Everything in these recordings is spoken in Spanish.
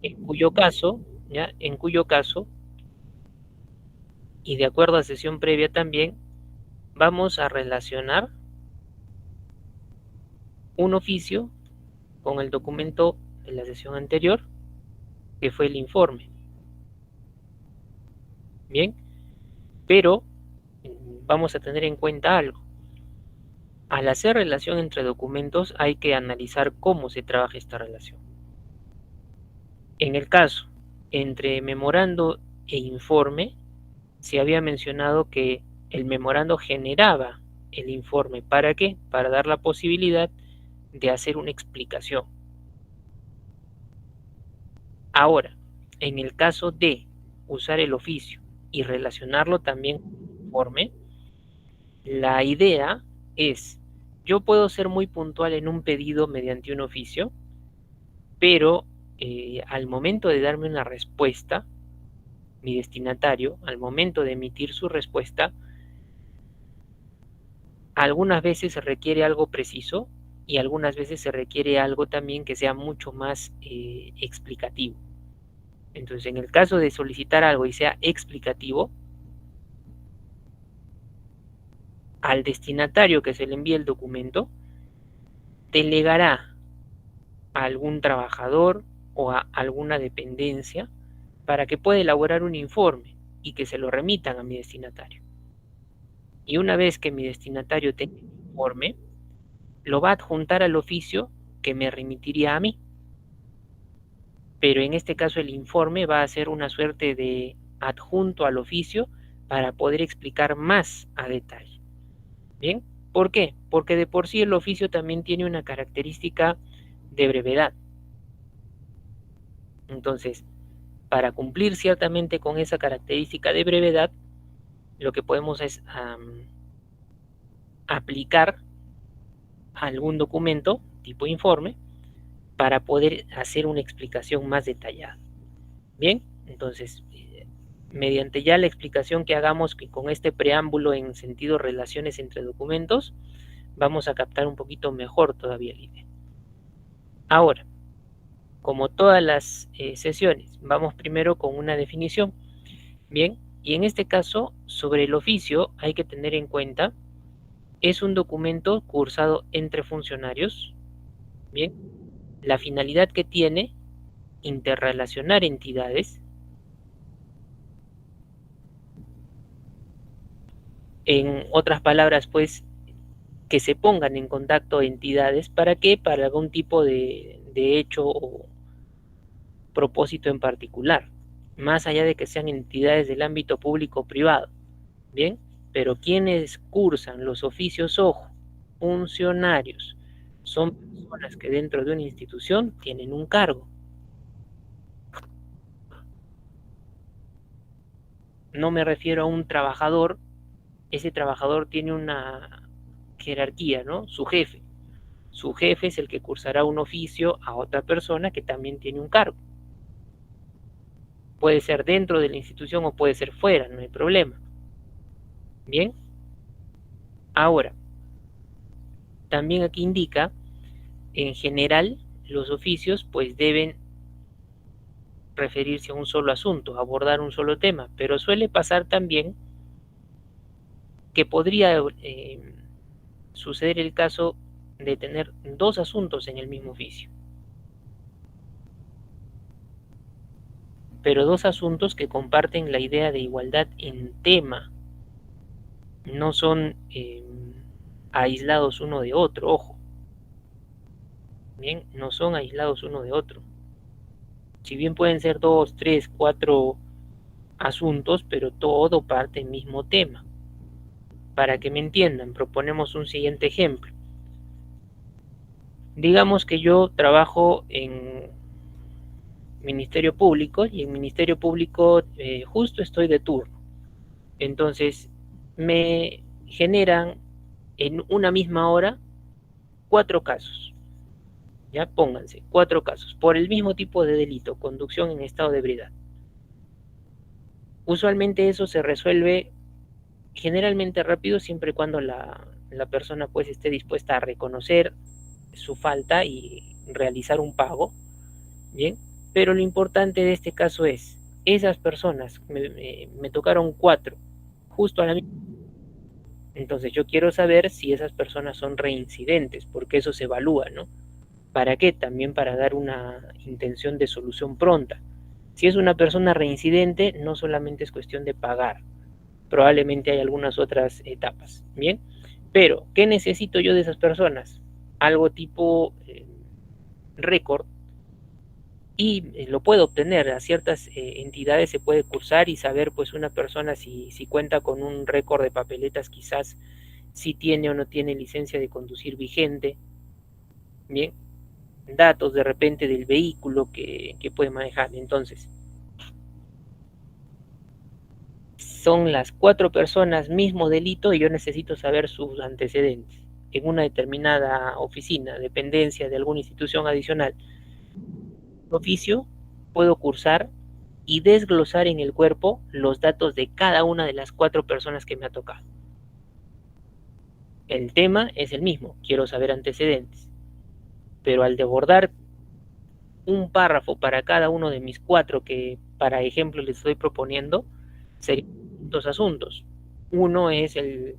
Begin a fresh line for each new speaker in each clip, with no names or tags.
en cuyo caso, ¿ya? En cuyo caso, y de acuerdo a sesión previa también, vamos a relacionar un oficio con el documento de la sesión anterior, que fue el informe. Bien, pero vamos a tener en cuenta algo. Al hacer relación entre documentos hay que analizar cómo se trabaja esta relación. En el caso entre memorando e informe, se había mencionado que el memorando generaba el informe. ¿Para qué? Para dar la posibilidad de hacer una explicación. Ahora, en el caso de usar el oficio y relacionarlo también con el informe, la idea es, yo puedo ser muy puntual en un pedido mediante un oficio, pero al momento de darme una respuesta, mi destinatario, al momento de emitir su respuesta, algunas veces se requiere algo preciso y algunas veces se requiere algo también que sea mucho más explicativo. Entonces, en el caso de solicitar algo y sea explicativo, al destinatario que se le envíe el documento, delegará a algún trabajador o a alguna dependencia para que pueda elaborar un informe y que se lo remitan a mi destinatario. Y una vez que mi destinatario tenga el informe, lo va a adjuntar al oficio que me remitiría a mí. Pero en este caso el informe va a ser una suerte de adjunto al oficio para poder explicar más a detalle. ¿Bien? ¿Por qué? Porque de por sí el oficio también tiene una característica de brevedad. Entonces, para cumplir ciertamente con esa característica de brevedad, lo que podemos es aplicar algún documento tipo informe para poder hacer una explicación más detallada. Bien, entonces, mediante ya la explicación que hagamos con este preámbulo en sentido relaciones entre documentos, vamos a captar un poquito mejor todavía la idea. Ahora, como todas las sesiones, vamos primero con una definición. Bien, y en este caso, sobre el oficio hay que tener en cuenta, es un documento cursado entre funcionarios. Bien, la finalidad que tiene, interrelacionar entidades. En otras palabras, pues, que se pongan en contacto entidades. ¿Para qué? Para algún tipo de hecho o propósito en particular, más allá de que sean entidades del ámbito público o privado. Bien, pero quienes cursan los oficios, ojo, funcionarios, son personas que dentro de una institución tienen un cargo. No me refiero a un trabajador, ese trabajador tiene una jerarquía, ¿no? Su jefe. Su jefe es el que cursará un oficio a otra persona que también tiene un cargo. Puede ser dentro de la institución o puede ser fuera, no hay problema. Bien, ahora, también aquí indica, en general, los oficios pues deben referirse a un solo asunto, abordar un solo tema, pero suele pasar también que podría suceder el caso de tener dos asuntos en el mismo oficio, pero dos asuntos que comparten la idea de igualdad en tema, no son aislados uno de otro, ojo, bien, no son aislados uno de otro. Si bien pueden ser dos, tres, cuatro asuntos, pero todo parte del mismo tema. Para que me entiendan, proponemos un siguiente ejemplo. Digamos que yo trabajo en Ministerio Público y en Ministerio Público justo estoy de turno. Entonces, me generan en una misma hora cuatro casos. Ya pónganse, cuatro casos, por el mismo tipo de delito, conducción en estado de ebriedad. Usualmente eso se resuelve generalmente rápido siempre y cuando la persona pues esté dispuesta a reconocer su falta y realizar un pago. Bien, Pero lo importante de este caso es, esas personas, me tocaron 4, justo a la misma. Entonces yo quiero saber si esas personas son reincidentes, porque eso se evalúa, ¿no? ¿Para qué? También para dar una intención de solución pronta. Si es una persona reincidente, no solamente es cuestión de pagar, probablemente hay algunas otras etapas, ¿bien? Pero, ¿qué necesito yo de esas personas? Algo tipo récord, y lo puedo obtener. A ciertas entidades se puede cursar y saber pues una persona si cuenta con un récord de papeletas, quizás si tiene o no tiene licencia de conducir vigente, bien, datos de repente del vehículo que puede manejar. Entonces, son las 4 personas, mismo delito, y yo necesito saber sus antecedentes en una determinada oficina, dependencia de alguna institución adicional. Oficio, puedo cursar y desglosar en el cuerpo los datos de cada una de las 4 personas que me ha tocado. El tema es el mismo, quiero saber antecedentes, pero al desbordar un párrafo para cada uno de mis 4 que, para ejemplo, les estoy proponiendo, serían 2 asuntos. Uno es el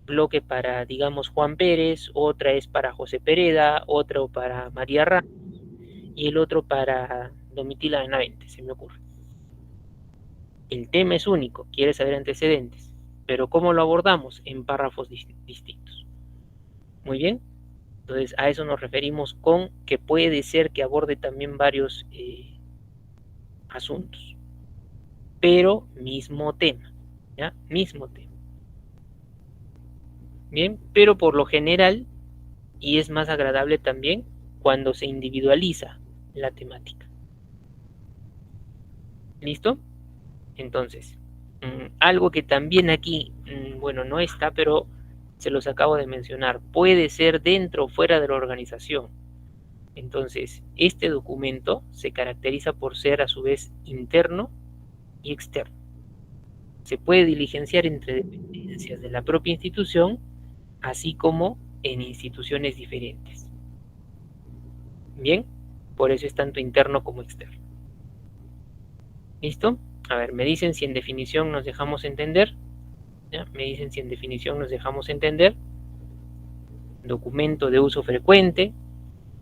bloque para, digamos, Juan Pérez, otra es para José Pereda, otro para María Ramos y el otro para Domitila Benavente, se me ocurre. El tema es único, quiere saber antecedentes, pero ¿cómo lo abordamos? En párrafos distintos. Muy bien, entonces a eso nos referimos con que puede ser que aborde también varios asuntos, pero mismo tema, ¿ya? Mismo tema. Bien, pero por lo general, y es más agradable también cuando se individualiza la temática. ¿Listo? Entonces, algo que también aquí, bueno, no está, pero se los acabo de mencionar, puede ser dentro o fuera de la organización. Entonces, este documento se caracteriza por ser a su vez interno y externo. Se puede diligenciar entre dependencias de la propia institución, así como en instituciones diferentes. Bien, por eso es tanto interno como externo. ¿Listo? A ver, me dicen si en definición nos dejamos entender. ¿Ya? Me dicen si en definición nos dejamos entender. Documento de uso frecuente,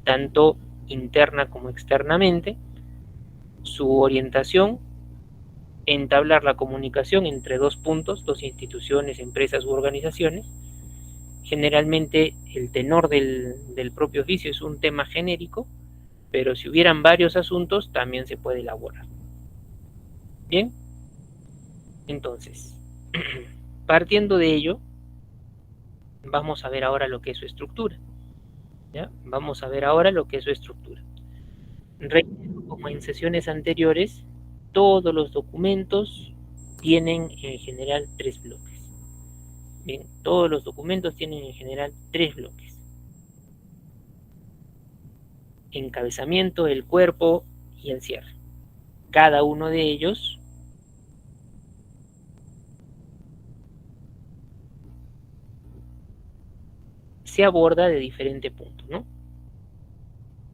tanto interna como externamente. Su orientación, entablar la comunicación entre 2 puntos, 2 instituciones, empresas u organizaciones. Generalmente el tenor del propio oficio es un tema genérico, pero si hubieran varios asuntos también se puede elaborar. Bien, entonces, partiendo de ello, vamos a ver ahora lo que es su estructura. ¿Ya? Vamos a ver ahora lo que es su estructura. Como en sesiones anteriores, todos los documentos tienen en general 3 bloques. Bien, todos los documentos tienen en general 3 bloques. Encabezamiento, el cuerpo y el cierre. Cada uno de ellos se aborda de diferente punto, ¿no?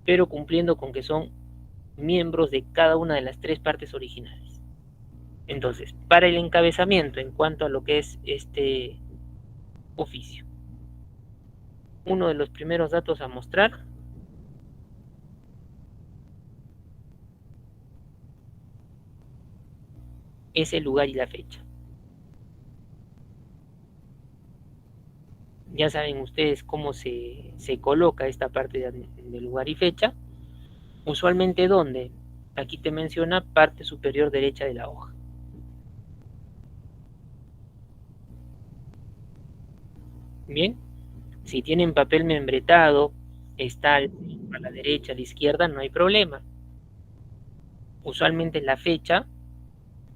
Pero cumpliendo con que son miembros de cada una de las 3 partes originales. Entonces, para el encabezamiento en cuanto a lo que es este oficio, uno de los primeros datos a mostrar es el lugar y la fecha. Ya saben ustedes cómo se coloca esta parte de lugar y fecha. Usualmente, ¿dónde? Aquí te menciona parte superior derecha de la hoja. Bien, si tienen papel membretado, está a la derecha, a la izquierda, no hay problema. Usualmente la fecha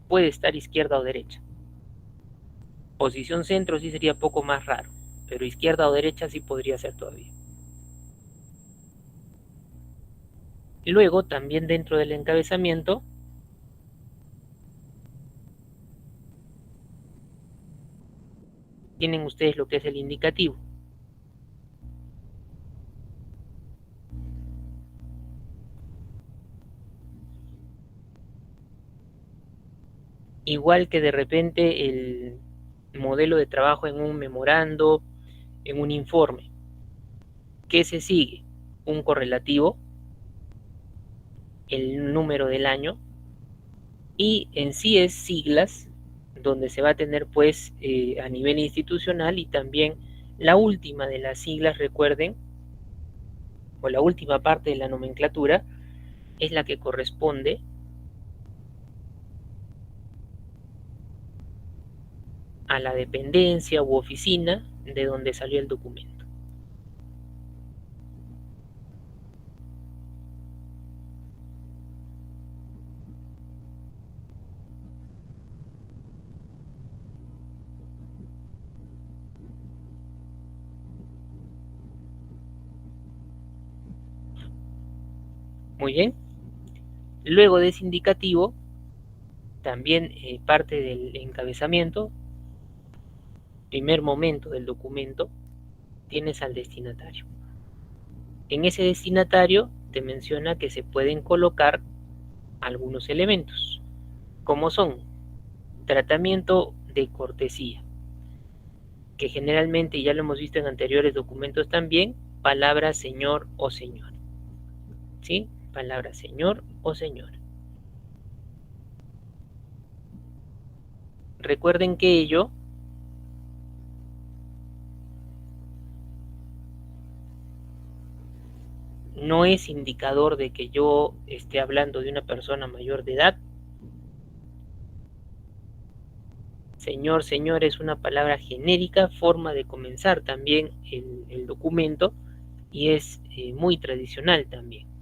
puede estar izquierda o derecha. Posición centro sí sería poco más raro, pero izquierda o derecha sí podría ser todavía. Y luego, también dentro del encabezamiento, tienen ustedes lo que es el indicativo. igual que de repente el modelo de trabajo en un memorando, en un informe. ¿Qué se sigue? Un correlativo, el número del año, y en sí es siglas, donde se va a tener pues a nivel institucional, y también la última de las siglas, recuerden, o la última parte de la nomenclatura, es la que corresponde a la dependencia u oficina de donde salió el documento. Muy bien. Luego de ese indicativo, también parte del encabezamiento, primer momento del documento, tienes al destinatario. En ese destinatario te menciona que se pueden colocar algunos elementos, como son tratamiento de cortesía, que generalmente ya lo hemos visto en anteriores documentos también, palabra señor o señora, ¿sí? Palabra señor o señora. Recuerden que ello no es indicador de que yo esté hablando de una persona mayor de edad. Señor, señor es una palabra genérica, forma de comenzar también el documento, y es muy tradicional también.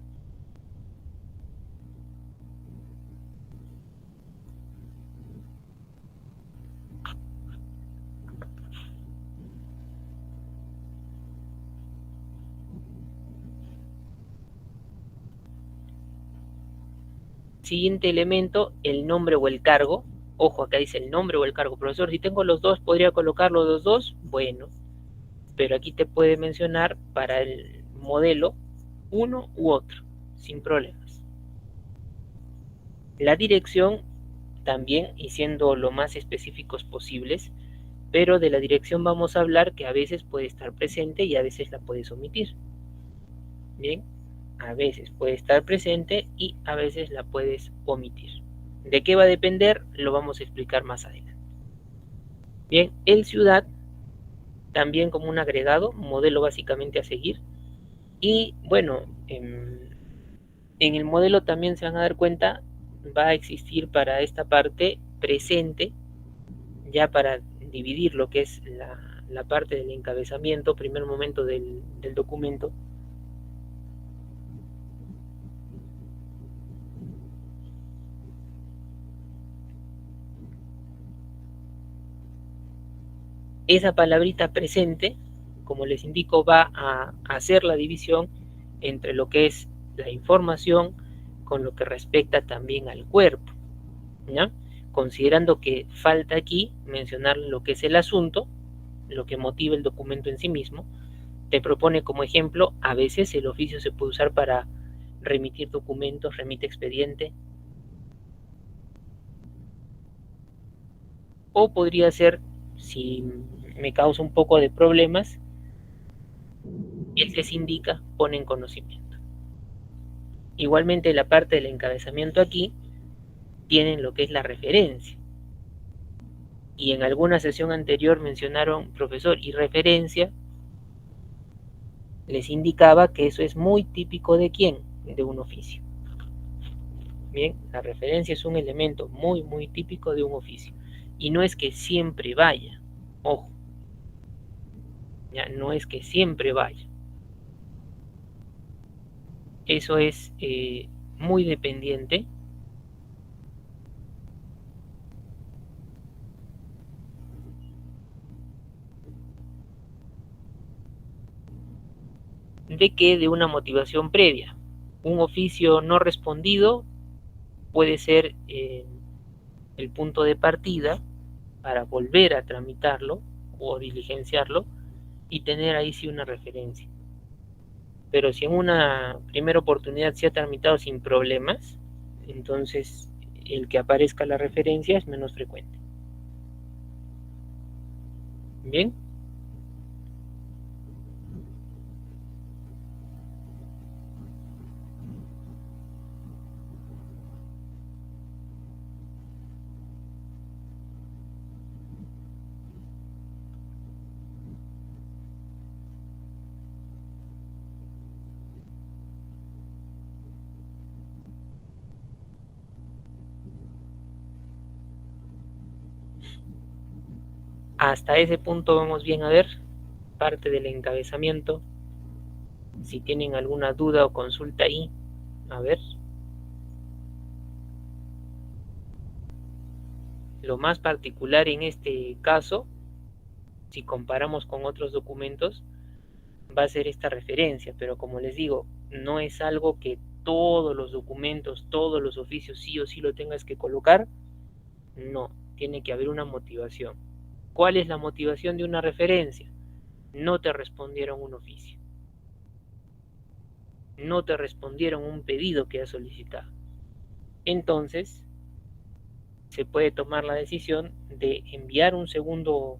Siguiente elemento, el nombre o el cargo. Ojo, acá dice el nombre o el cargo. Profesor, si tengo los dos, ¿podría colocar los dos? Bueno, pero aquí te puede mencionar para el modelo uno u otro, sin problemas. La dirección también, y siendo lo más específicos posibles, pero de la dirección vamos a hablar que a veces puede estar presente y a veces la puedes omitir. Bien, a veces puede estar presente y a veces la puedes omitir. ¿De qué va a depender? Lo vamos a explicar más adelante. Bien, el ciudad también como un agregado, modelo básicamente a seguir. Y bueno, en el modelo también se van a dar cuenta, va a existir para esta parte presente, ya para dividir lo que es la parte del encabezamiento, primer momento del documento. Esa palabrita presente, como les indico, va a hacer la división entre lo que es la información con lo que respecta también al cuerpo, ¿ya? Considerando que falta aquí mencionar lo que es el asunto, lo que motiva el documento en sí mismo, te propone como ejemplo, a veces el oficio se puede usar para remitir documentos, remite expediente, o podría ser, si me causa un poco de problemas, el que se indica pone en conocimiento. Igualmente la parte del encabezamiento aquí tienen lo que es la referencia. Y en alguna sesión anterior mencionaron, profesor, y referencia, les indicaba que eso es muy típico de quién, de un oficio. Bien, la referencia es un elemento muy, muy típico de un oficio. Y no es que siempre vaya, ojo, ya no es que siempre vaya. Eso es muy dependiente de que de una motivación previa. Un oficio no respondido puede ser el punto de partida para volver a tramitarlo o diligenciarlo y tener ahí sí una referencia. Pero si en una primera oportunidad se ha tramitado sin problemas, entonces el que aparezca la referencia es menos frecuente. Bien. Hasta ese punto vamos bien. A ver, parte del encabezamiento. Si tienen alguna duda o consulta ahí, a ver. Lo más particular en este caso, si comparamos con otros documentos, va a ser esta referencia, pero como les digo, no es algo que todos los documentos, todos los oficios sí o sí lo tengas que colocar. No, tiene que haber una motivación. ¿Cuál es la motivación de una referencia? No te respondieron un oficio, no te respondieron un pedido que has solicitado. Entonces, se puede tomar la decisión de enviar un segundo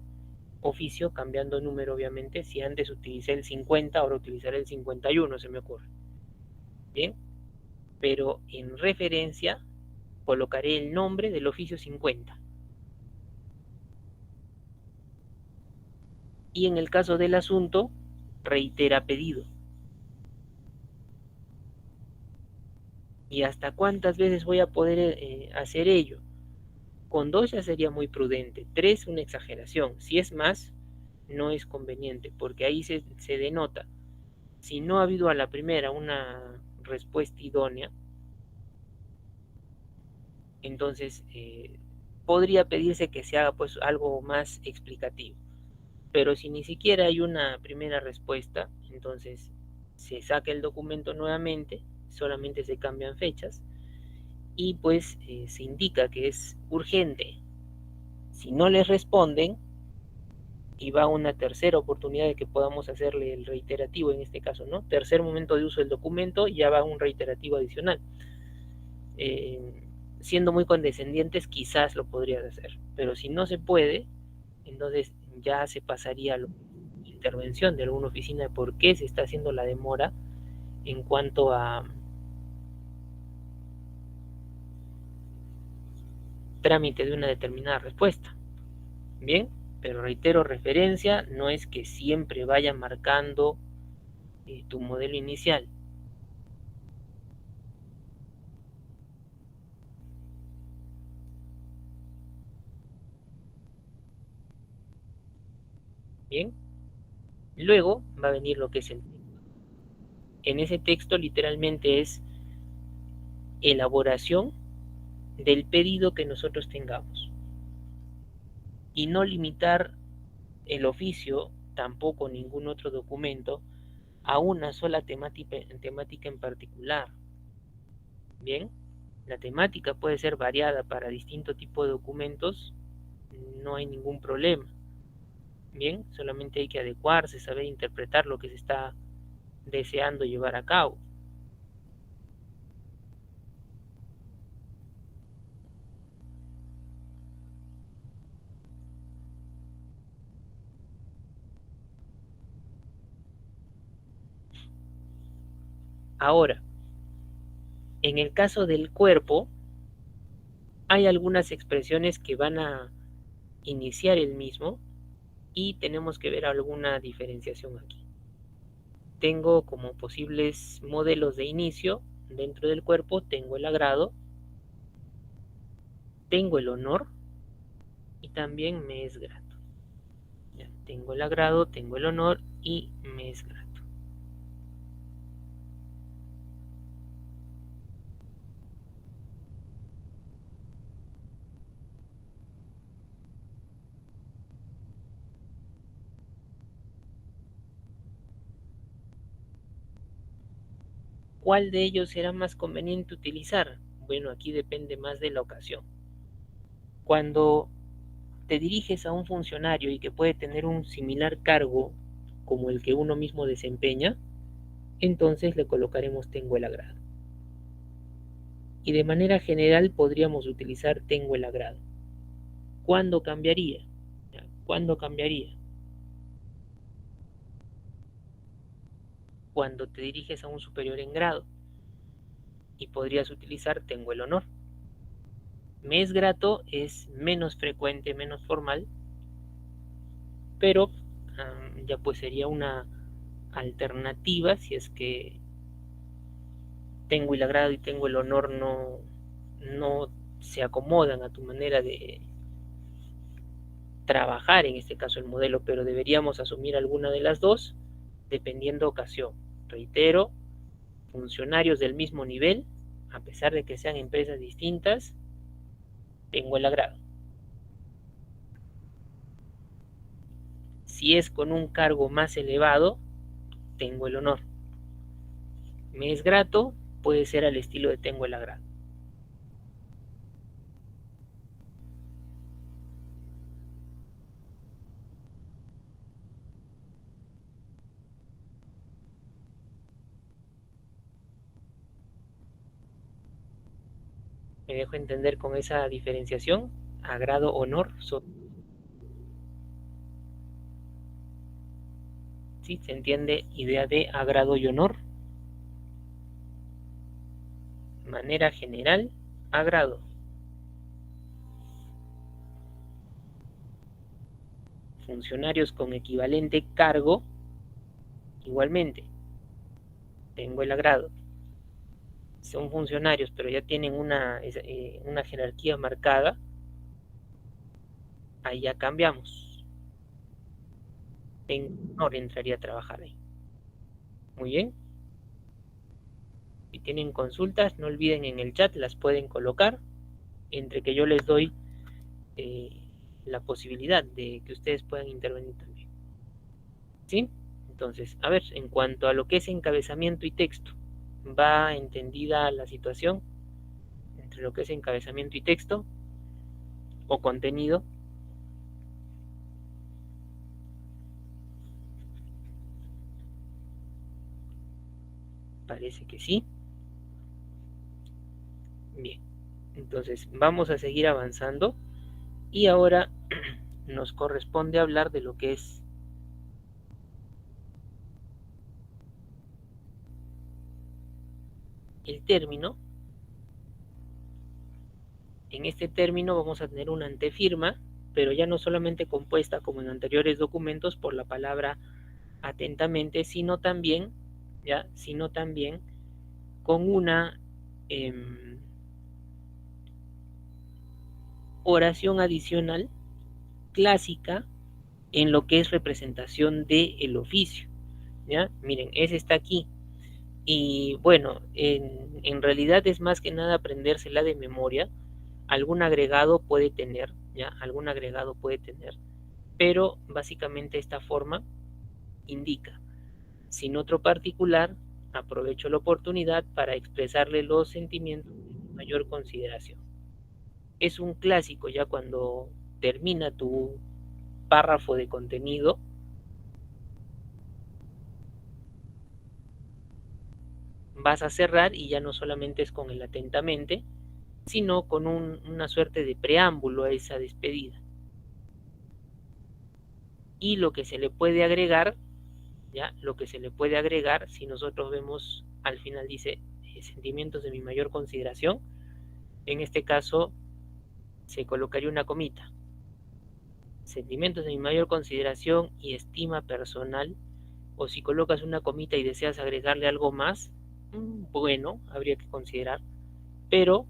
oficio, cambiando número obviamente. Si antes utilicé el 50, ahora utilizaré el 51, se me ocurre. Bien, pero en referencia colocaré el nombre del oficio 50. Y en el caso del asunto, reitera pedido. ¿Y hasta cuántas veces voy a poder hacer ello? Con 2 ya sería muy prudente. 3, una exageración. Si es más, no es conveniente, porque ahí se denota. Si no ha habido a la primera una respuesta idónea, entonces podría pedirse que se haga pues algo más explicativo. Pero si ni siquiera hay una primera respuesta, entonces se saca el documento nuevamente, solamente se cambian fechas y pues se indica que es urgente. Si no les responden y va una tercera oportunidad de que podamos hacerle el reiterativo en este caso, ¿no? Tercer momento de uso del documento, ya va un reiterativo adicional. Siendo muy condescendientes, quizás lo podrías hacer, pero si no se puede, entonces ya se pasaría a la intervención de alguna oficina de por qué se está haciendo la demora en cuanto a trámite de una determinada respuesta. Bien, pero reitero, referencia no es que siempre vaya marcando tu modelo inicial. Bien, luego va a venir lo que es el texto. En ese texto literalmente es elaboración del pedido que nosotros tengamos y no limitar el oficio, tampoco ningún otro documento, a una sola temática en particular. Bien, la temática puede ser variada para distinto tipo de documentos, no hay ningún problema. Bien, solamente hay que adecuarse, saber interpretar lo que se está deseando llevar a cabo. Ahora, en el caso del cuerpo, hay algunas expresiones que van a iniciar el mismo y tenemos que ver alguna diferenciación aquí. Tengo como posibles modelos de inicio dentro del cuerpo, tengo el agrado, tengo el honor y también me es grato. Ya, tengo el agrado, tengo el honor y me es grato. ¿Cuál de ellos será más conveniente utilizar? Bueno, aquí depende más de la ocasión. Cuando te diriges a un funcionario y que puede tener un similar cargo como el que uno mismo desempeña, entonces le colocaremos tengo el agrado. y de manera general podríamos utilizar tengo el agrado. ¿Cuándo cambiaría? ¿Cuándo cambiaría? Cuando te diriges a un superior en grado y podrías utilizar tengo el honor. Me es grato es menos frecuente, menos formal, pero ya pues sería una alternativa si es que tengo el agrado y tengo el honor no se acomodan a tu manera de trabajar, en este caso el modelo, pero deberíamos asumir alguna de las dos dependiendo ocasión. Reitero, funcionarios del mismo nivel, a pesar de que sean empresas distintas, tengo el agrado. Si es con un cargo más elevado, tengo el honor. Me es grato, puede ser al estilo de tengo el agrado. ¿Me dejo entender con esa diferenciación? Agrado, honor. ¿Sí? ¿Se entiende? Idea de agrado y honor. Manera general, agrado. Funcionarios con equivalente cargo, igualmente, tengo el agrado. Son funcionarios, pero ya tienen una jerarquía marcada, ahí ya cambiamos. En honor entraría a trabajar ahí. Muy bien. Si tienen consultas, no olviden en el chat, las pueden colocar, entre que yo les doy eh, la posibilidad de que ustedes puedan intervenir también. ¿Sí? Entonces, a ver, en cuanto a lo que es encabezamiento y texto, ¿va entendida la situación entre lo que es encabezamiento y texto o contenido? Parece que sí. Bien, entonces vamos a seguir avanzando y ahora nos corresponde hablar de lo que es el término. En este término vamos a tener una antefirma, pero ya no solamente compuesta como en anteriores documentos por la palabra atentamente, sino también con una oración adicional clásica en lo que es representación del oficio. ¿Ya? Miren, ese está aquí. Y bueno, en realidad es más que nada aprendérsela de memoria. Algún agregado puede tener, ¿ya? Algún agregado puede tener. Pero básicamente esta forma indica, sin otro particular, aprovecho la oportunidad para expresarle los sentimientos de mayor consideración. Es un clásico ya cuando termina tu párrafo de contenido, vas a cerrar y ya no solamente es con el atentamente, sino con una suerte de preámbulo a esa despedida. Y lo que se le puede agregar, ¿ya? Lo que se le puede agregar, si nosotros vemos al final dice sentimientos de mi mayor consideración, en este caso se colocaría una comita. Sentimientos de mi mayor consideración y estima personal, o si colocas una comita y deseas agregarle algo más, bueno, habría que considerar, pero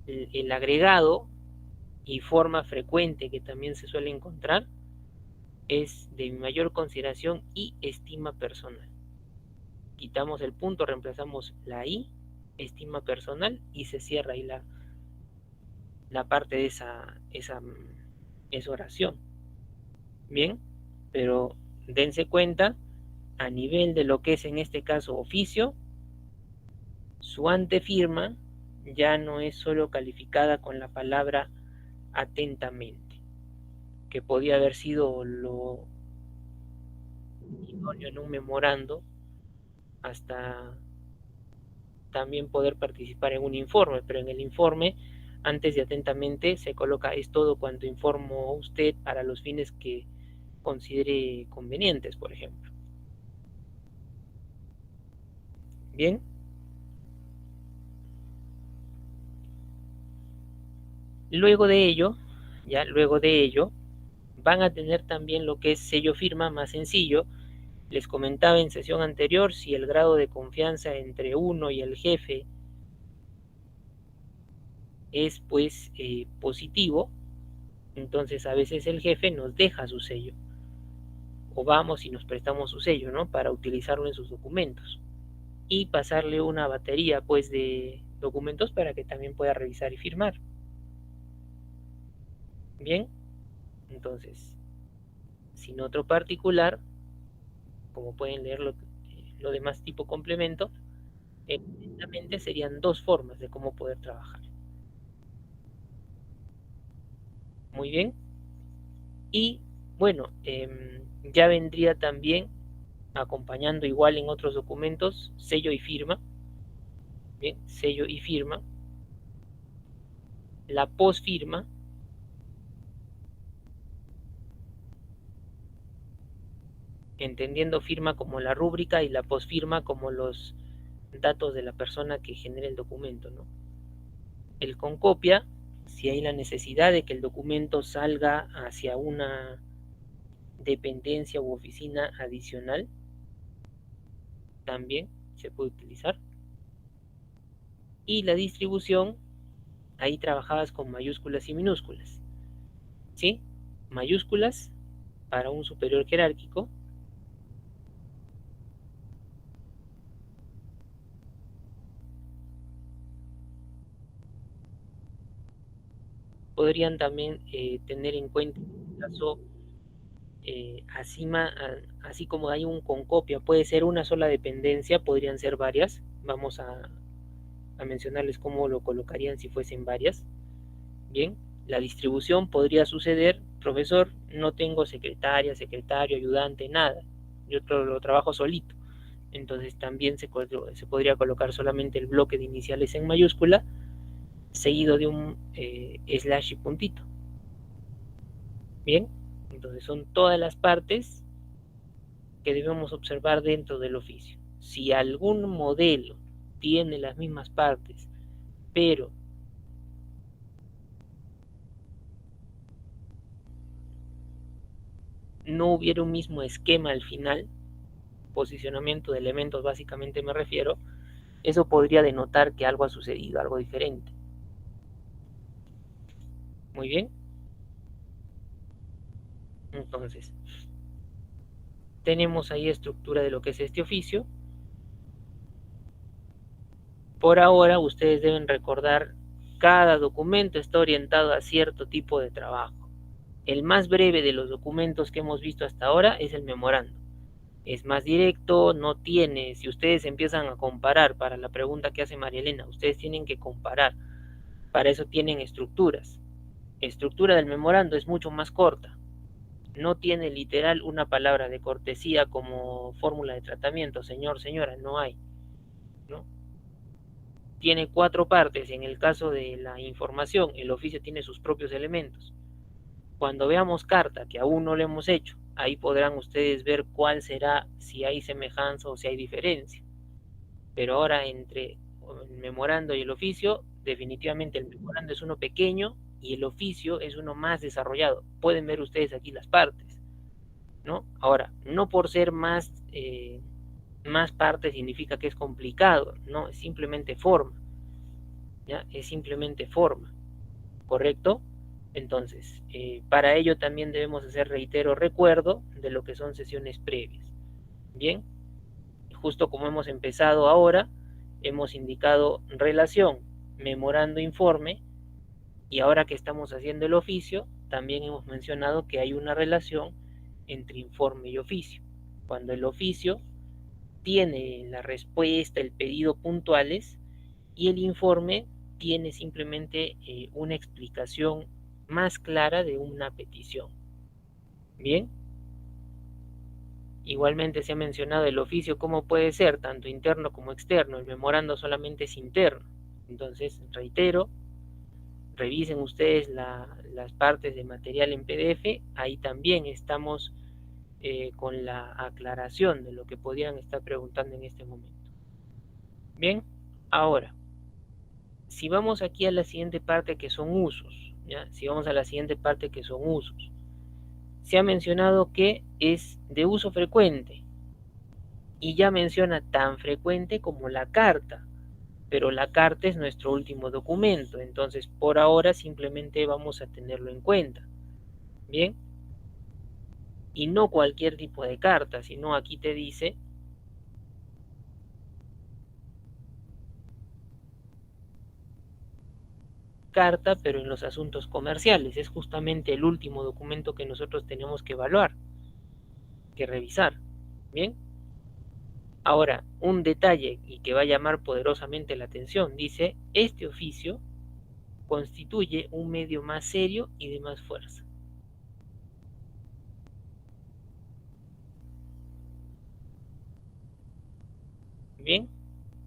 el agregado y forma frecuente que también se suele encontrar es de mi mayor consideración y estima personal. Quitamos el punto, reemplazamos la i, estima personal, y se cierra ahí la parte de esa oración. Bien, pero dense cuenta, a nivel de lo que es en este caso oficio, su antefirma ya no es solo calificada con la palabra atentamente, que podía haber sido lo idóneo en un memorando hasta también poder participar en un informe, pero en el informe, antes de atentamente, se coloca es todo cuanto informó usted para los fines que considere convenientes, por ejemplo. Bien, luego de ello, luego de ello, van a tener también lo que es sello firma más sencillo. Les comentaba en sesión anterior, si el grado de confianza entre uno y el jefe es pues positivo, entonces a veces el jefe nos deja su sello o vamos y nos prestamos su sello, ¿no? Para utilizarlo en sus documentos y pasarle una batería pues de documentos para que también pueda revisar y firmar. Bien, entonces, sin otro particular, como pueden leer lo demás tipo complemento, evidentemente serían dos formas de cómo poder trabajar. Muy bien. Y bueno, ya vendría también acompañando igual en otros documentos sello y firma. Bien, sello y firma. La posfirma, entendiendo firma como la rúbrica y la posfirma como los datos de la persona que genera el documento, ¿no? El concopia, si hay la necesidad de que el documento salga hacia una dependencia u oficina adicional, también se puede utilizar. Y la distribución, ahí trabajabas con mayúsculas y minúsculas, ¿sí? Mayúsculas para un superior jerárquico, podrían también tener en cuenta en el caso, así como hay un concopia, puede ser una sola dependencia, podrían ser varias, vamos a mencionarles cómo lo colocarían si fuesen varias. Bien, la distribución podría suceder, profesor, no tengo secretaria, secretario, ayudante, nada, yo lo trabajo solito. Entonces también se podría colocar solamente el bloque de iniciales en mayúscula, seguido de un slash y puntito. Bien, entonces son todas las partes que debemos observar dentro del oficio. Si algún modelo tiene las mismas partes, pero no hubiera un mismo esquema al final, posicionamiento de elementos básicamente me refiero, eso podría denotar que algo ha sucedido, algo diferente. Muy bien, entonces tenemos ahí estructura de lo que es este oficio. Por ahora ustedes deben recordar, cada documento está orientado a cierto tipo de trabajo. El más breve de los documentos que hemos visto hasta ahora es el memorando. Es más directo, no tiene, si ustedes empiezan a comparar, para la pregunta que hace María Elena, ustedes tienen que comparar, para eso tienen estructuras. Estructura del memorando es mucho más corta, no tiene literal una palabra de cortesía como fórmula de tratamiento, señor, señora, no hay, ¿no? Tiene cuatro partes, en el caso de la información, el oficio tiene sus propios elementos. Cuando veamos carta, que aún no lo hemos hecho, ahí podrán ustedes ver cuál será, si hay semejanza o si hay diferencia. Pero ahora entre el memorando y el oficio, definitivamente el memorando es uno pequeño y el oficio es uno más desarrollado. Pueden ver ustedes aquí las partes, ¿no? Ahora, no por ser más partes significa que es complicado, no, es simplemente forma, ¿ya? Es simplemente forma, ¿correcto? Entonces, para ello también debemos hacer, reitero, recuerdo de lo que son sesiones previas. Bien, justo como hemos empezado ahora, hemos indicado relación, memorando, informe, y ahora que estamos haciendo el oficio, también hemos mencionado que hay una relación entre informe y oficio. Cuando el oficio tiene la respuesta, el pedido puntuales, y el informe tiene simplemente una explicación más clara de una petición. Bien, Igualmente se ha mencionado el oficio, cómo puede ser, tanto interno como externo. El memorando solamente es interno. Entonces, reitero, revisen ustedes las partes de material en PDF. Ahí también estamos con la aclaración de lo que podrían estar preguntando en este momento. Bien, ahora, si vamos aquí a la siguiente parte que son usos, ¿ya? Si vamos a la siguiente parte que son usos, se ha mencionado que es de uso frecuente y ya menciona tan frecuente como la carta, pero la carta es nuestro último documento, entonces por ahora simplemente vamos a tenerlo en cuenta. Bien, y no cualquier tipo de carta, sino aquí te dice carta, pero en los asuntos comerciales. Es justamente el último documento que nosotros tenemos que evaluar, que revisar. Bien, ahora un detalle y que va a llamar poderosamente la atención, dice, este oficio constituye un medio más serio y de más fuerza. Bien,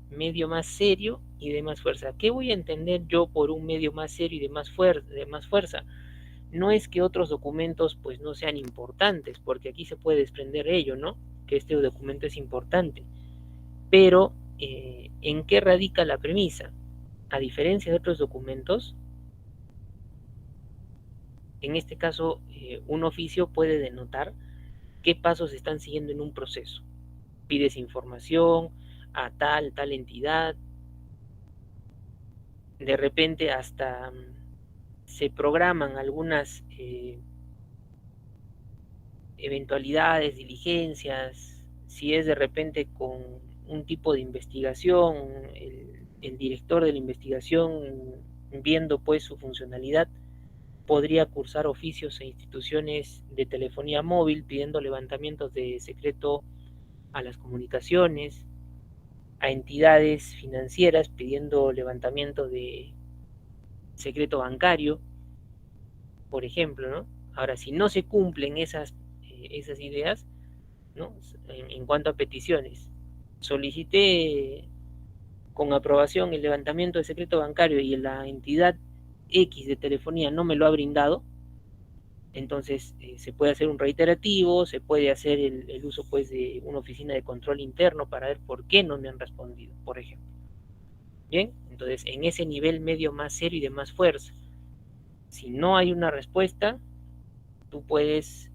medio más serio y de más fuerza. ¿Qué voy a entender yo por un medio más serio y de más fuerza? No es que otros documentos pues no sean importantes, porque aquí se puede desprender ello, ¿no? Que este documento es importante. Pero, ¿en qué radica la premisa? A diferencia de otros documentos, en este caso, un oficio puede denotar qué pasos se están siguiendo en un proceso. Pides información a tal entidad, de repente hasta se programan algunas eventualidades, diligencias, si es de repente con un tipo de investigación, el director de la investigación, viendo pues su funcionalidad, podría cursar oficios e instituciones de telefonía móvil pidiendo levantamientos de secreto a las comunicaciones, a entidades financieras pidiendo levantamiento de secreto bancario, por ejemplo, ¿no? Ahora, si no se cumplen esas ideas, ¿no? En cuanto a peticiones, solicité con aprobación el levantamiento de secreto bancario y la entidad X de telefonía no me lo ha brindado, entonces se puede hacer un reiterativo, se puede hacer el uso pues de una oficina de control interno para ver por qué no me han respondido, por ejemplo. Bien, entonces en ese nivel medio más serio y de más fuerza, si no hay una respuesta, tú puedes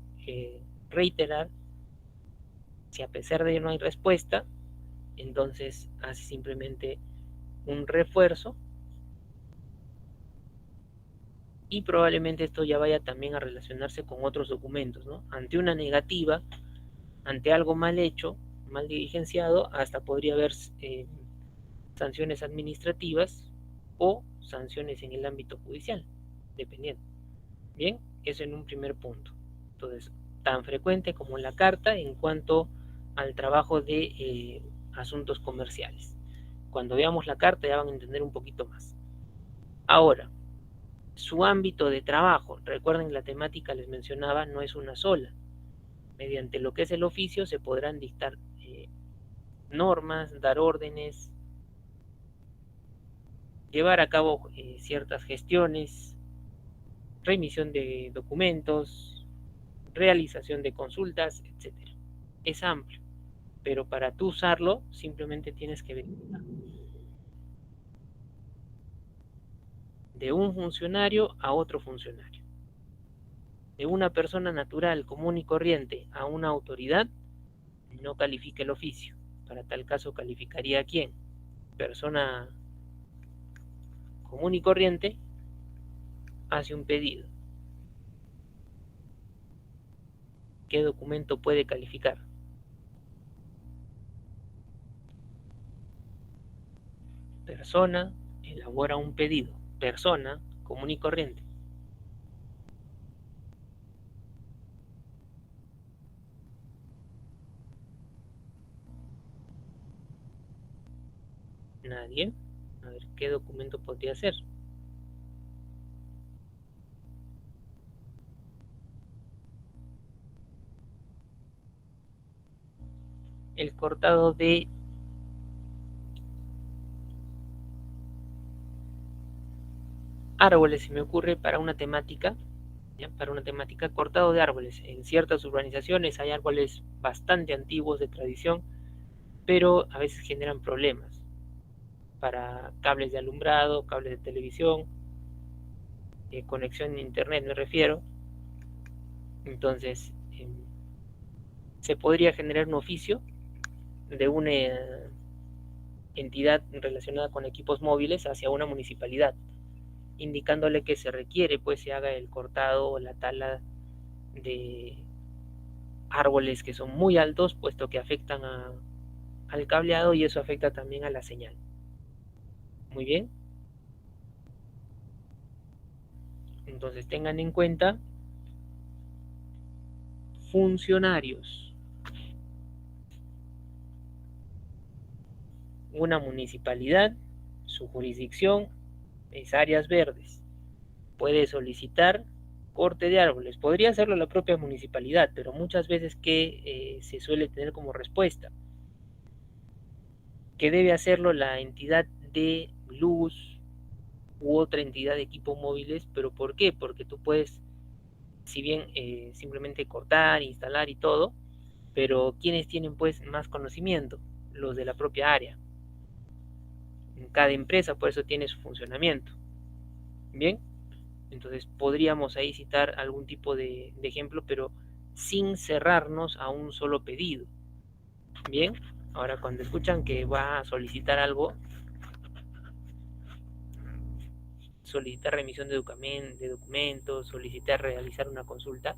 reiterar. Si a pesar de que no hay respuesta, entonces hace simplemente un refuerzo y probablemente esto ya vaya también a relacionarse con otros documentos, ¿no? Ante una negativa, ante algo mal hecho, mal diligenciado, hasta podría haber sanciones administrativas o sanciones en el ámbito judicial, dependiendo. Bien, eso en un primer punto. Entonces, tan frecuente como la carta en cuanto al trabajo de asuntos comerciales. Cuando veamos la carta ya van a entender un poquito más. Ahora, su ámbito de trabajo, recuerden la temática les mencionaba, no es una sola. Mediante lo que es el oficio se podrán dictar normas, dar órdenes, llevar a cabo ciertas gestiones, remisión de documentos, realización de consultas, etcétera. Es amplio, pero para tú usarlo simplemente tienes que verificar de un funcionario a otro funcionario, de una persona natural común y corriente a una autoridad, no califica el oficio. Para tal caso calificaría a quién. Persona común y corriente hace un pedido. ¿Qué documento puede calificar? Persona elabora un pedido. Persona común y corriente. Nadie. A ver, ¿qué documento podría ser? el cortado de árboles, se me ocurre, para una temática, ¿ya? Para una temática cortado de árboles. En ciertas urbanizaciones hay árboles bastante antiguos de tradición, pero a veces generan problemas para cables de alumbrado, cables de televisión, conexión a internet me refiero. Entonces, se podría generar un oficio de una entidad relacionada con equipos móviles hacia una municipalidad, indicándole que se requiere, pues se haga el cortado o la tala de árboles que son muy altos, puesto que afectan al cableado y eso afecta también a la señal. Muy bien, entonces tengan en cuenta funcionarios. Una municipalidad, su jurisdicción es áreas verdes. Puede solicitar corte de árboles. Podría hacerlo la propia municipalidad, pero muchas veces que se suele tener como respuesta que debe hacerlo la entidad de luz u otra entidad de equipos móviles, pero ¿por qué? Porque tú puedes, si bien simplemente cortar, instalar y todo, pero ¿quiénes tienen pues más conocimiento? Los de la propia área. Cada empresa por eso tiene su funcionamiento. Bien, entonces podríamos ahí citar algún tipo de ejemplo, pero sin cerrarnos a un solo pedido. Bien, ahora cuando escuchan que va a solicitar algo, solicitar remisión de documentos, solicitar realizar una consulta,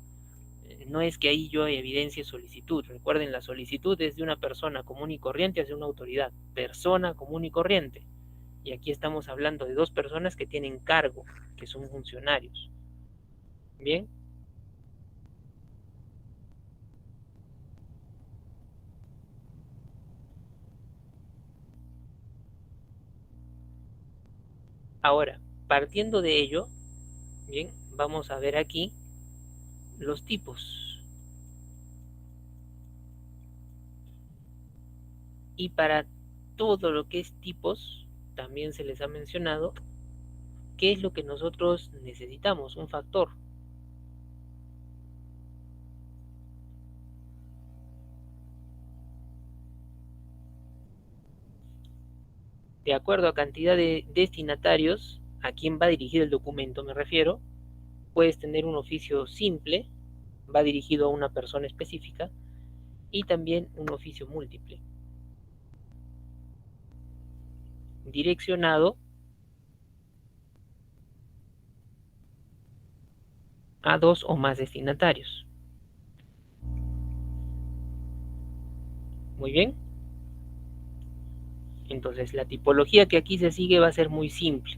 no es que ahí yo evidencie solicitud. Recuerden, la solicitud es de una persona común y corriente hacia una autoridad, persona común y corriente. Y aquí estamos hablando de dos personas que tienen cargo, que son funcionarios. Bien, ahora, partiendo de ello, bien, vamos a ver aquí los tipos. Y para todo lo que es tipos, también se les ha mencionado qué es lo que nosotros necesitamos, un factor. De acuerdo a cantidad de destinatarios, a quién va dirigido el documento me refiero, puedes tener un oficio simple, va dirigido a una persona específica, y también un oficio múltiple, direccionado a dos o más destinatarios. Muy bien, entonces la tipología que aquí se sigue va a ser muy simple,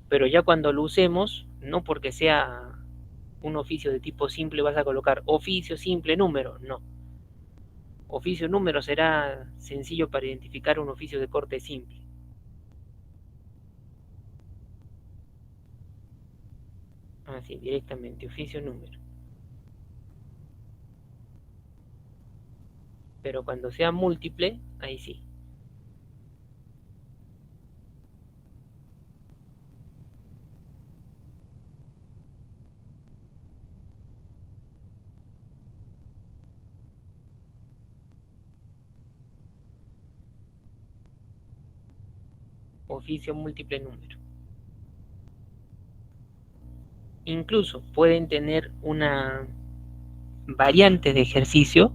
pero ya cuando lo usemos, no porque sea un oficio de tipo simple vas a colocar oficio simple número, no. Oficio número será sencillo para identificar un oficio de corte simple. Así, directamente, oficio número. Pero cuando sea múltiple, ahí sí. Oficio múltiple número. Incluso pueden tener una variante de ejercicio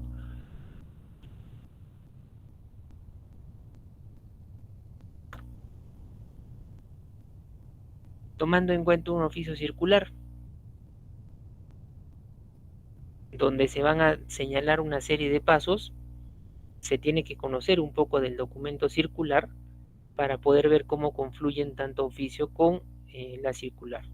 tomando en cuenta un oficio circular, donde se van a señalar una serie de pasos. Se tiene que conocer un poco del documento circular para poder ver cómo confluyen tanto oficio con la circular.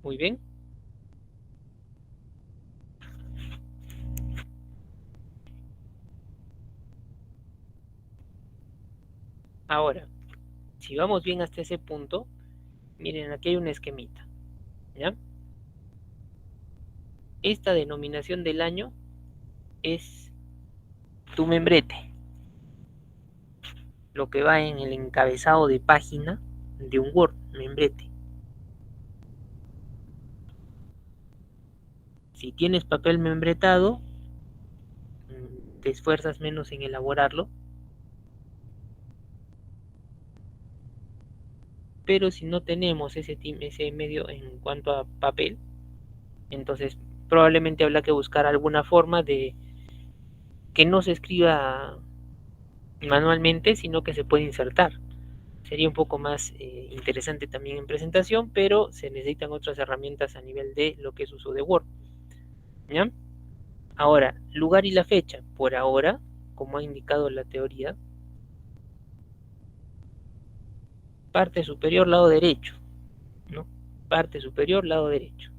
Muy bien. Ahora, si vamos bien hasta ese punto, miren, aquí hay un esquemita, ¿ya? Esta denominación del año es tu membrete, lo que va en el encabezado de página de un Word, membrete. Si tienes papel membretado, te esfuerzas menos en elaborarlo, pero si no tenemos ese medio en cuanto a papel, entonces probablemente habrá que buscar alguna forma de que no se escriba manualmente, sino que se puede insertar. Sería un poco más interesante también en presentación, pero se necesitan otras herramientas a nivel de lo que es uso de Word. ¿Ya? Ahora, lugar y la fecha. Por ahora, como ha indicado la teoría, parte superior, lado derecho, ¿no? Parte superior, lado derecho.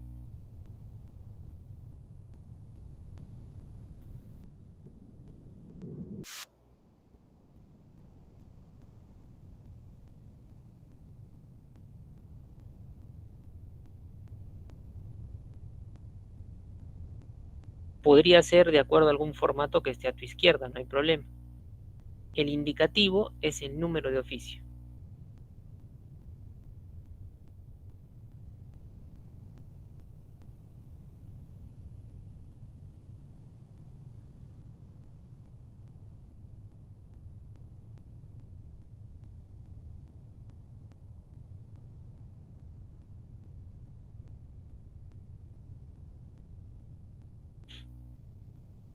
Podría ser de acuerdo a algún formato que esté a tu izquierda, no hay problema. El indicativo es el número de oficio.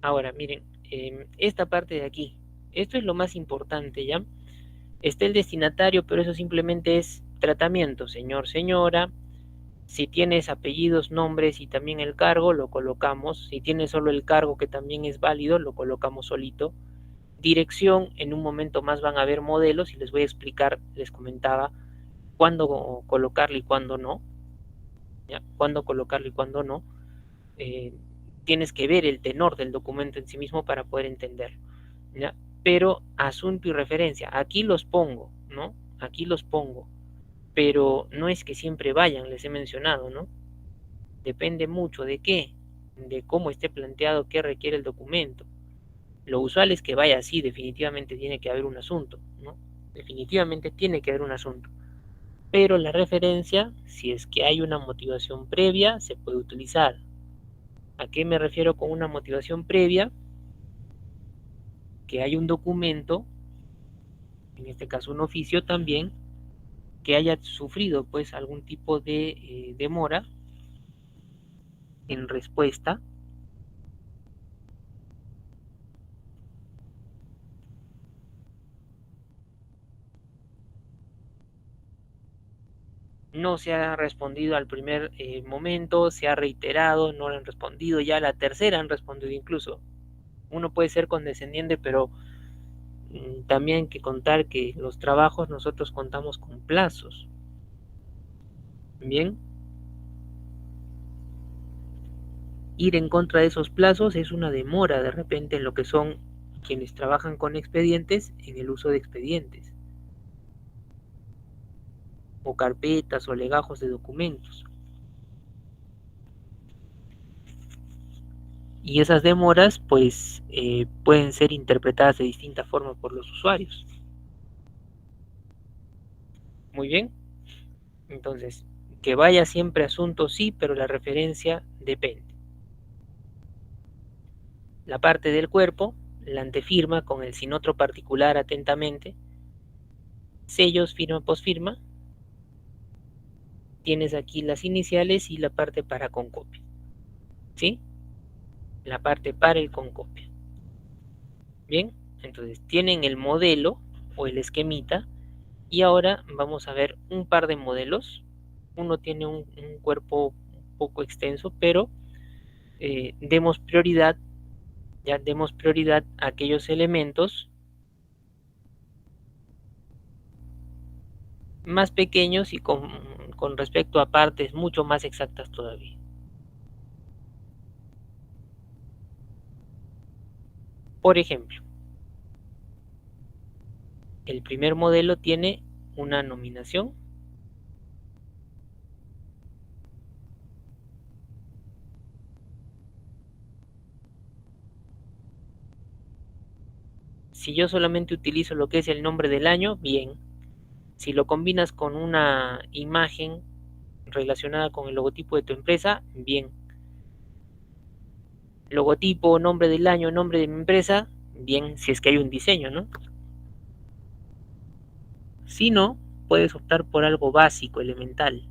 Ahora, miren, esta parte de aquí, esto es lo más importante, ¿ya? Está el destinatario, pero eso simplemente es tratamiento, señor, señora. Si tienes apellidos, nombres y también el cargo, lo colocamos. Si tienes solo el cargo, que también es válido, lo colocamos solito. Dirección, en un momento más van a ver modelos y les voy a explicar, les comentaba, cuándo colocarlo y cuándo no. ¿Ya? Cuándo colocarlo y cuándo no. Eh, Tienes que ver el tenor del documento en sí mismo para poder entenderlo. ¿Ya? Pero asunto y referencia, aquí los pongo, ¿no? Aquí los pongo, pero no es que siempre vayan, les he mencionado, ¿no? Depende mucho de qué, de cómo esté planteado, qué requiere el documento. Lo usual es que vaya así, definitivamente tiene que haber un asunto, ¿no? Definitivamente tiene que haber un asunto. Pero la referencia, si es que hay una motivación previa, se puede utilizar. ¿A qué me refiero con una motivación previa? Que hay un documento, en este caso un oficio también, que haya sufrido pues algún tipo de demora en respuesta, no se ha respondido al primer momento, se ha reiterado, no le han respondido, ya la tercera han respondido incluso. Uno puede ser condescendiente, pero también hay que contar que los trabajos nosotros contamos con plazos. Bien, ir en contra de esos plazos es una demora de repente en lo que son quienes trabajan con expedientes en el uso de expedientes o carpetas o legajos de documentos. Y esas demoras pues pueden ser interpretadas de distinta forma por los usuarios. Muy bien, entonces, que vaya siempre asunto sí, pero la referencia depende. La parte del cuerpo, la antefirma con el sin otro particular atentamente, sellos, firma, posfirma, tienes aquí las iniciales y la parte para con copia, ¿sí? La parte para el con copia. Bien, entonces tienen el modelo o el esquemita y ahora vamos a ver un par de modelos. Uno tiene un cuerpo un poco extenso, pero demos prioridad, ya demos prioridad a aquellos elementos más pequeños y con respecto a partes mucho más exactas todavía. Por ejemplo, El primer modelo tiene una nominación. Si yo solamente utilizo lo que es el nombre del año, bien. Si lo combinas con una imagen relacionada con el logotipo de tu empresa, bien. Logotipo, nombre del año, nombre de mi empresa, bien, si es que hay un diseño, ¿no? Si no, puedes optar por algo básico, elemental,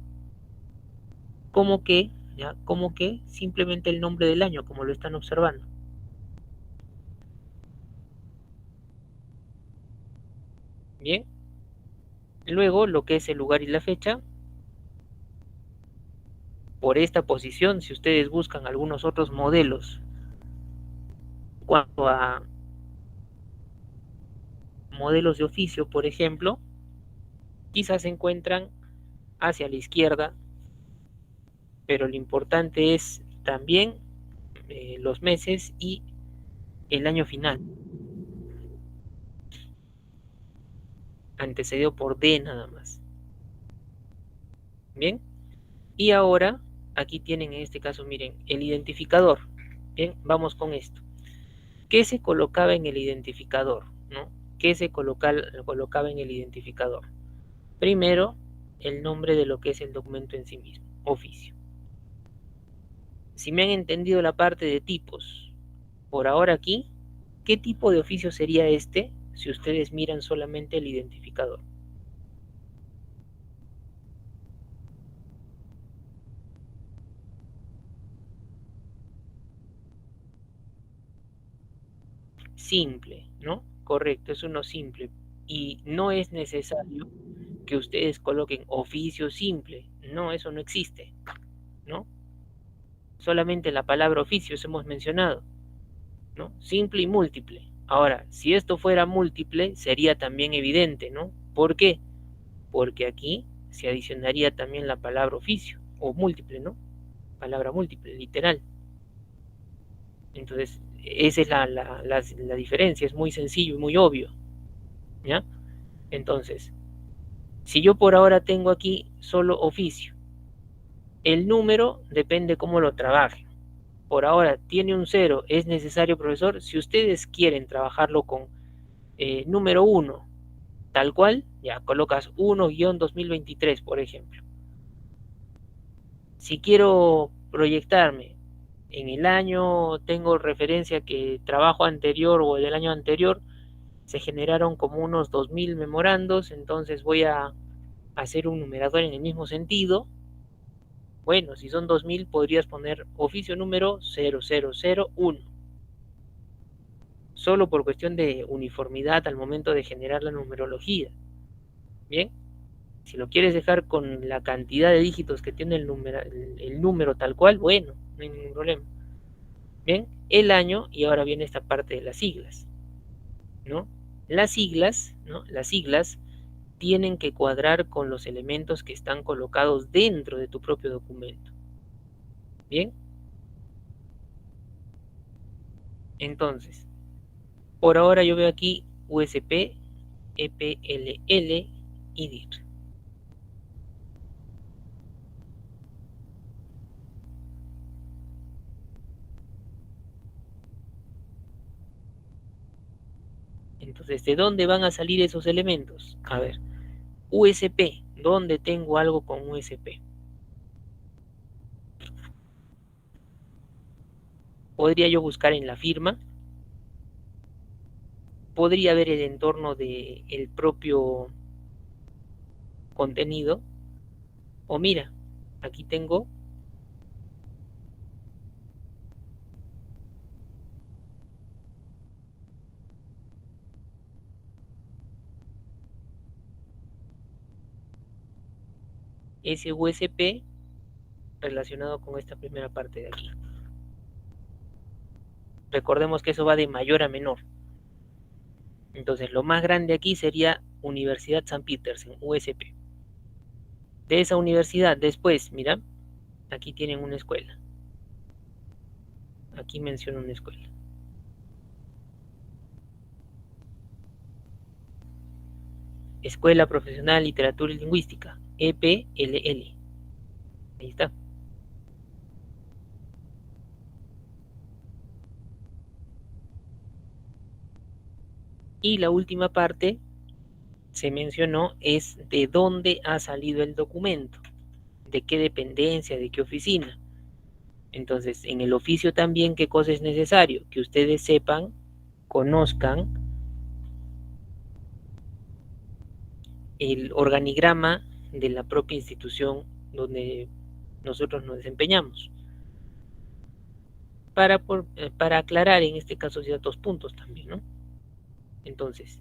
como que, ¿ya? Como que simplemente el nombre del año, como lo están observando. Bien, luego lo que es el lugar y la fecha, por esta posición, si ustedes buscan algunos otros modelos en cuanto a modelos de oficio, por ejemplo, quizás se encuentran hacia la izquierda, pero lo importante es también los meses y el año final, antecedido por D nada más. Bien, y ahora aquí tienen en este caso, miren, el identificador. Bien, vamos con esto. ¿Qué se colocaba en el identificador? ¿No? ¿Qué se colocaba en el identificador? Primero, el nombre de lo que es el documento en sí mismo, oficio. Si me han entendido la parte de tipos, por ahora aquí, ¿qué tipo de oficio sería este si ustedes miran solamente el identificador? Simple, ¿no? Correcto, es uno simple. Y no es necesario que ustedes coloquen oficio simple. No, eso no existe, ¿no? Solamente la palabra oficio, eso hemos mencionado, ¿no? Simple y múltiple. Ahora, si esto fuera múltiple, sería también evidente, ¿no? ¿Por qué? Porque aquí se adicionaría también la palabra oficio, o múltiple, ¿no? Palabra múltiple, literal. Entonces, esa es la diferencia, es muy sencillo y muy obvio, ¿ya? Entonces, si yo por ahora tengo aquí solo oficio, el número depende cómo lo trabaje. Por ahora tiene un cero, es necesario, profesor. Si ustedes quieren trabajarlo con número uno, tal cual, ya colocas 1-2023, por ejemplo. Si quiero proyectarme en el año, tengo referencia que trabajo anterior o del año anterior, se generaron como unos 2000 memorandos, entonces voy a hacer un numerador en el mismo sentido. Bueno, si son 2000 podrías poner oficio número 0001, solo por cuestión de uniformidad al momento de generar la numerología. Bien, si lo quieres dejar con la cantidad de dígitos que tiene el número tal cual, bueno, no hay ningún problema. Bien, el año, y ahora viene esta parte de las siglas, ¿no? Las siglas, ¿no? Las siglas tienen que cuadrar con los elementos que están colocados dentro de tu propio documento. Bien, entonces, por ahora yo veo aquí USP, EPLL y DIR. Entonces, ¿de dónde van a salir esos elementos? A ver, USP, ¿dónde tengo algo con USP? Podría yo buscar en la firma, podría ver el entorno del propio contenido, o mira, aquí tengo ese USP relacionado con esta primera parte de aquí. Recordemos que eso va de mayor a menor. Entonces, lo más grande aquí sería Universidad San Petersen, USP. De esa universidad, después, mira, aquí tienen una escuela. Aquí menciono una escuela. Escuela Profesional Literatura y Lingüística, EPLL. Ahí está. Y la última parte, se mencionó, es de dónde ha salido el documento, de qué dependencia, de qué oficina. Entonces, en el oficio también, ¿qué cosa es necesario? Que ustedes sepan, conozcan el organigrama de la propia institución donde nosotros nos desempeñamos. Para aclarar en este caso ciertos puntos también, ¿no? Entonces,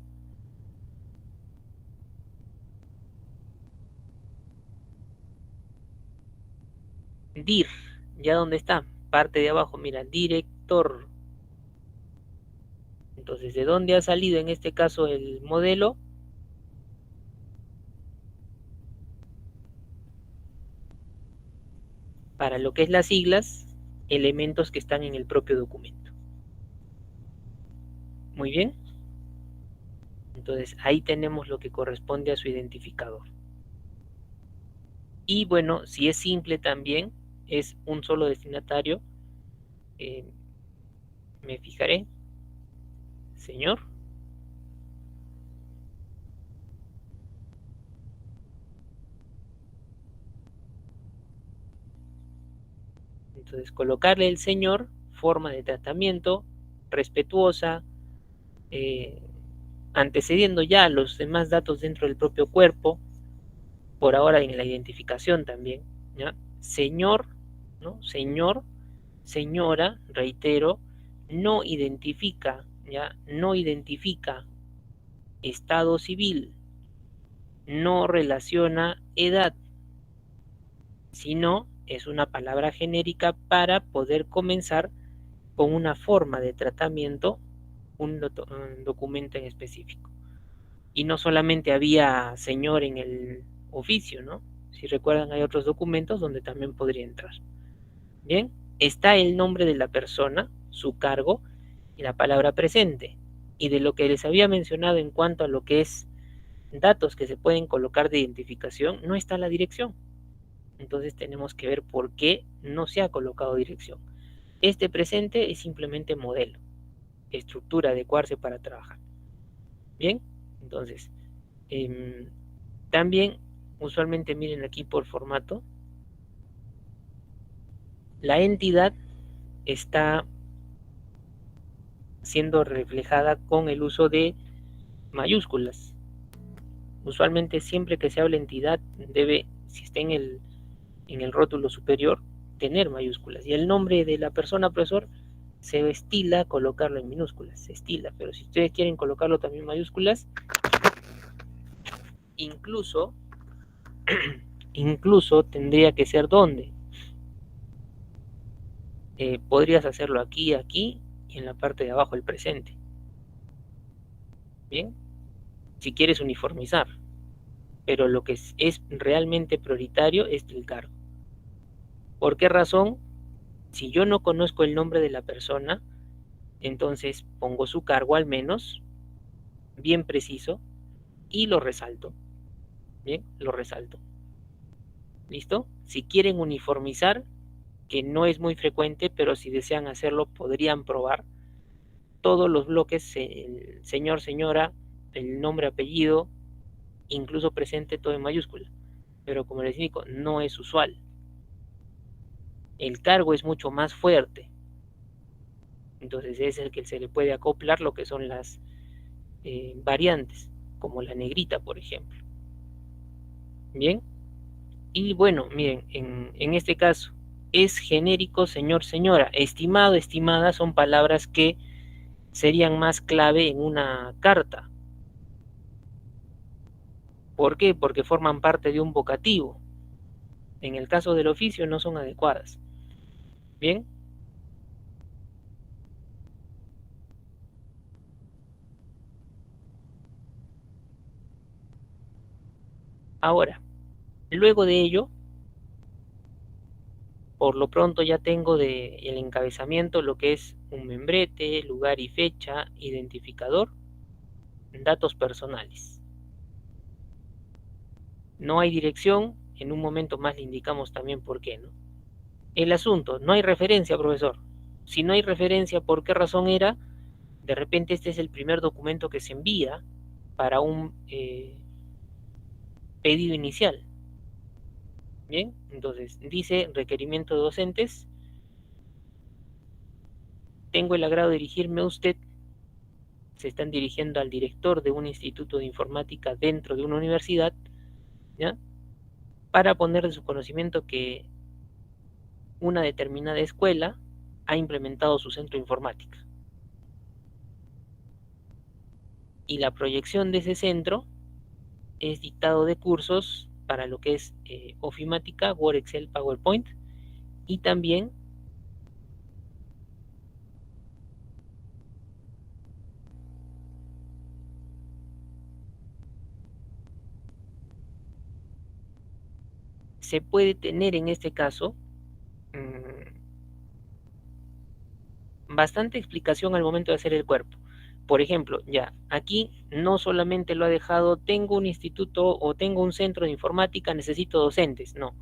DIR, ¿ya dónde está? Parte de abajo, mira, director. Entonces, ¿de dónde ha salido en este caso el modelo? Para lo que es las siglas, elementos que están en el propio documento. Muy bien. Entonces, ahí tenemos lo que corresponde a su identificador. Y bueno, si es simple también, es un solo destinatario. Eh, me fijaré, señor. Entonces, colocarle el señor, forma de tratamiento, respetuosa, eh, antecediendo ya los demás datos dentro del propio cuerpo, por ahora en la identificación también, ¿ya? Señor, ¿no? Señor, señora, reitero, no identifica, ¿ya? No identifica estado civil, no relaciona edad, sino es una palabra genérica para poder comenzar con una forma de tratamiento, un documento en específico. Y no solamente había señor en el oficio, ¿no? Si recuerdan, hay otros documentos donde también podría entrar. Bien, está el nombre de la persona, su cargo y la palabra presente. Y de lo que les había mencionado en cuanto a lo que es datos que se pueden colocar de identificación, no está la dirección. Entonces tenemos que ver por qué no se ha colocado dirección. Este presente es simplemente modelo, estructura, adecuarse para trabajar. Bien, entonces, eh, también usualmente miren aquí por formato, la entidad está siendo reflejada con el uso de mayúsculas. Usualmente siempre que se habla entidad debe, si está en el rótulo superior, tener mayúsculas. Y el nombre de la persona profesor se estila colocarlo en minúsculas, se estila, pero si ustedes quieren colocarlo también en mayúsculas, incluso, incluso tendría que ser donde. Podrías hacerlo aquí, aquí y en la parte de abajo el presente. Bien, si quieres uniformizar, pero lo que es realmente prioritario es el cargo. ¿Por qué razón? Si yo no conozco el nombre de la persona, entonces pongo su cargo al menos, bien preciso, y lo resalto. Bien, lo resalto. ¿Listo? Si quieren uniformizar, que no es muy frecuente, pero si desean hacerlo, podrían probar todos los bloques, el señor, señora, el nombre, apellido, incluso presente todo en mayúscula. Pero como les digo, no es usual. El cargo es mucho más fuerte. Entonces es el que se le puede acoplar lo que son las variantes, como la negrita, por ejemplo. Bien. Y bueno, miren, en este caso, es genérico señor, señora. Estimado, estimada son palabras que serían más clave en una carta. ¿Por qué? Porque forman parte de un vocativo. En el caso del oficio no son adecuadas. Bien. Ahora, luego de ello, por lo pronto ya tengo de el encabezamiento lo que es un membrete, lugar y fecha, identificador, datos personales. No hay dirección, en un momento más le indicamos también por qué, ¿no? El asunto, no hay referencia, profesor. Si no hay referencia, ¿por qué razón era? De repente este es el primer documento que se envía para un pedido inicial. Bien, entonces dice requerimiento de docentes. Tengo el agrado de dirigirme a usted. Se están dirigiendo al director de un instituto de informática dentro de una universidad, ¿ya? Para poner de su conocimiento que una determinada escuela ha implementado su centro de informática. Y la proyección de ese centro es dictado de cursos para lo que es ofimática, Word, Excel, PowerPoint, y también se puede tener en este caso bastante explicación al momento de hacer el cuerpo. Por ejemplo, ya, aquí no solamente lo ha dejado, tengo un instituto o tengo un centro de informática, necesito docentes, no.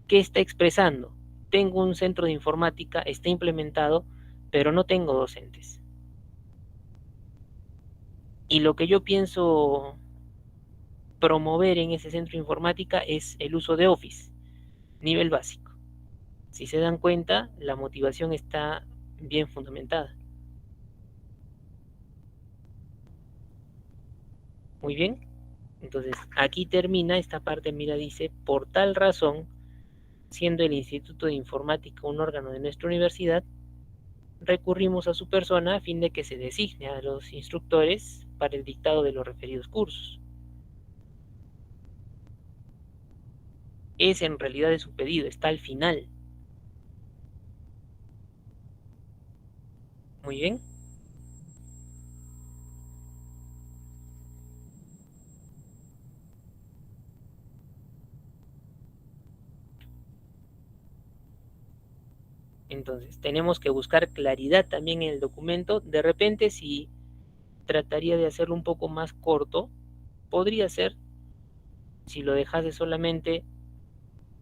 ¿Qué está expresando? Tengo un centro de informática, está implementado, pero no tengo docentes. Y lo que yo pienso promover en ese centro de informática es el uso de Office, nivel básico. Si se dan cuenta, la motivación está bien fundamentada. Muy bien. Entonces, aquí termina esta parte, mira, dice, por tal razón, siendo el Instituto de Informática un órgano de nuestra universidad, recurrimos a su persona a fin de que se designe a los instructores para el dictado de los referidos cursos. Ese en realidad es su pedido, está al final. Muy bien. Entonces, tenemos que buscar claridad también en el documento. De repente, si trataría de hacerlo un poco más corto, podría ser, si lo dejase solamente,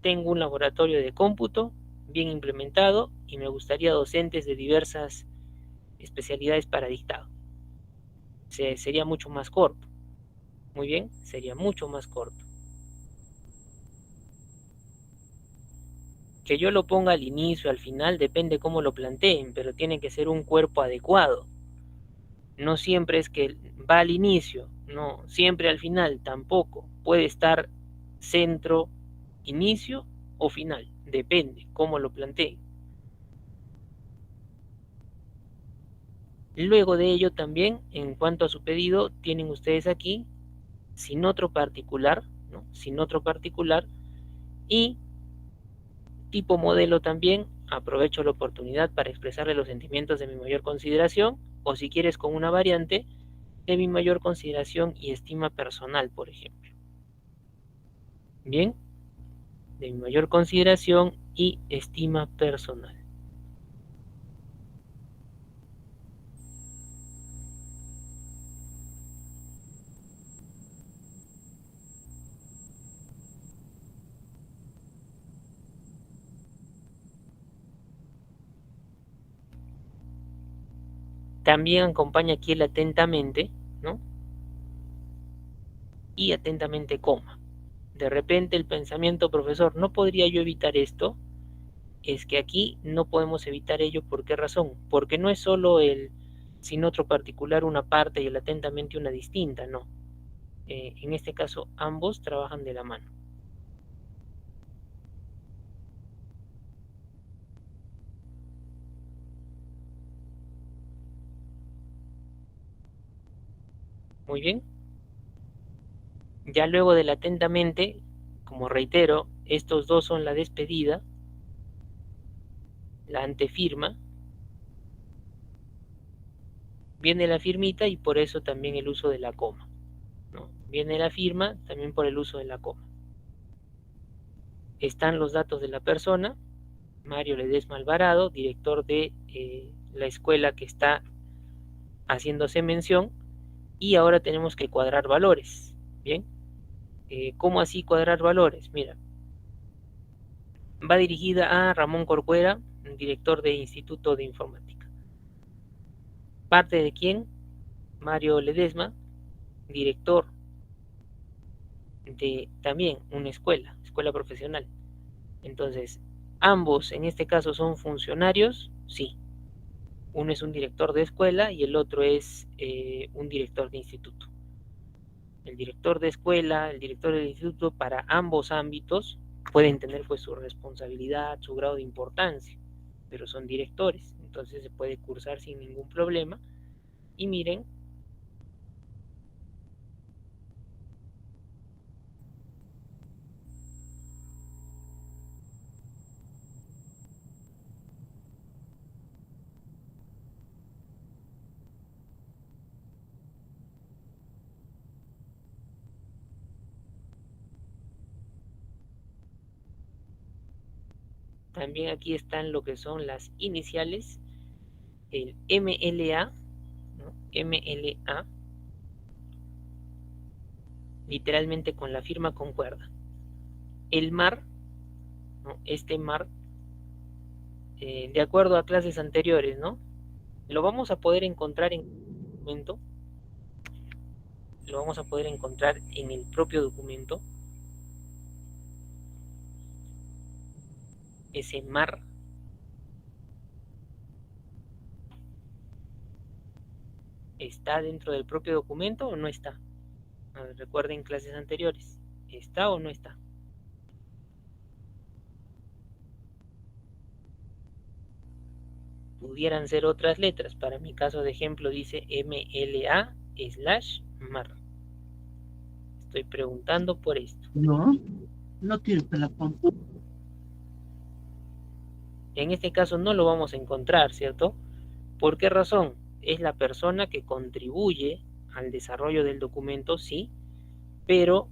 tengo un laboratorio de cómputo bien implementado y me gustaría docentes de diversas especialidades para dictado. Sería mucho más corto. Muy bien, sería mucho más corto. Que yo lo ponga al inicio, al final, depende cómo lo planteen, pero tiene que ser un cuerpo adecuado. No siempre es que va al inicio, no, siempre al final, tampoco. Puede estar centro, inicio o final, depende cómo lo planteen. Luego de ello también, en cuanto a su pedido, tienen ustedes aquí, sin otro particular, ¿no? Sin otro particular, y tipo modelo también, aprovecho la oportunidad para expresarle los sentimientos de mi mayor consideración, o si quieres con una variante, de mi mayor consideración y estima personal, por ejemplo. Bien, de mi mayor consideración y estima personal. También acompaña aquí el atentamente, ¿no? Y atentamente coma. De repente el pensamiento, profesor, ¿no podría yo evitar esto? Es que aquí no podemos evitar ello. ¿Por qué razón? Porque no es solo el sin otro particular una parte y el atentamente una distinta, no. En este caso ambos trabajan de la mano. Muy bien. Ya luego del atentamente, como reitero, estos dos son la despedida, la antefirma, viene la firmita y por eso también el uso de la coma, ¿no? Viene la firma también por el uso de la coma. Están los datos de la persona, Mario Ledesma Alvarado, director de la escuela que está haciéndose mención, y ahora tenemos que cuadrar valores. Bien, ¿Cómo así cuadrar valores? Mira, va dirigida a Ramón Corcuera, director de Instituto de Informática. ¿Parte de quién? Mario Ledesma, director de también una escuela profesional. Entonces, ambos en este caso son funcionarios, sí. Uno es un director de escuela y el otro es un director de instituto. El director de escuela, el director del instituto, para ambos ámbitos pueden tener pues su responsabilidad, su grado de importancia, pero son directores, entonces se puede cursar sin ningún problema. Y miren, también aquí están lo que son las iniciales, el MLA, ¿no? MLA, literalmente con la firma concuerda. El MAR, ¿no? Este MAR, de acuerdo a clases anteriores, ¿no? Lo vamos a poder encontrar en un documento, lo vamos a poder encontrar en el propio documento. Ese MAR está dentro del propio documento o no está. A ver, recuerden clases anteriores, ¿está o no está? Pudieran ser otras letras. Para mi caso de ejemplo dice MLA/MAR. Estoy preguntando por esto.
No, no tiene la punta.
En este caso no lo vamos a encontrar, ¿cierto? ¿Por qué razón? Es la persona que contribuye al desarrollo del documento, sí, pero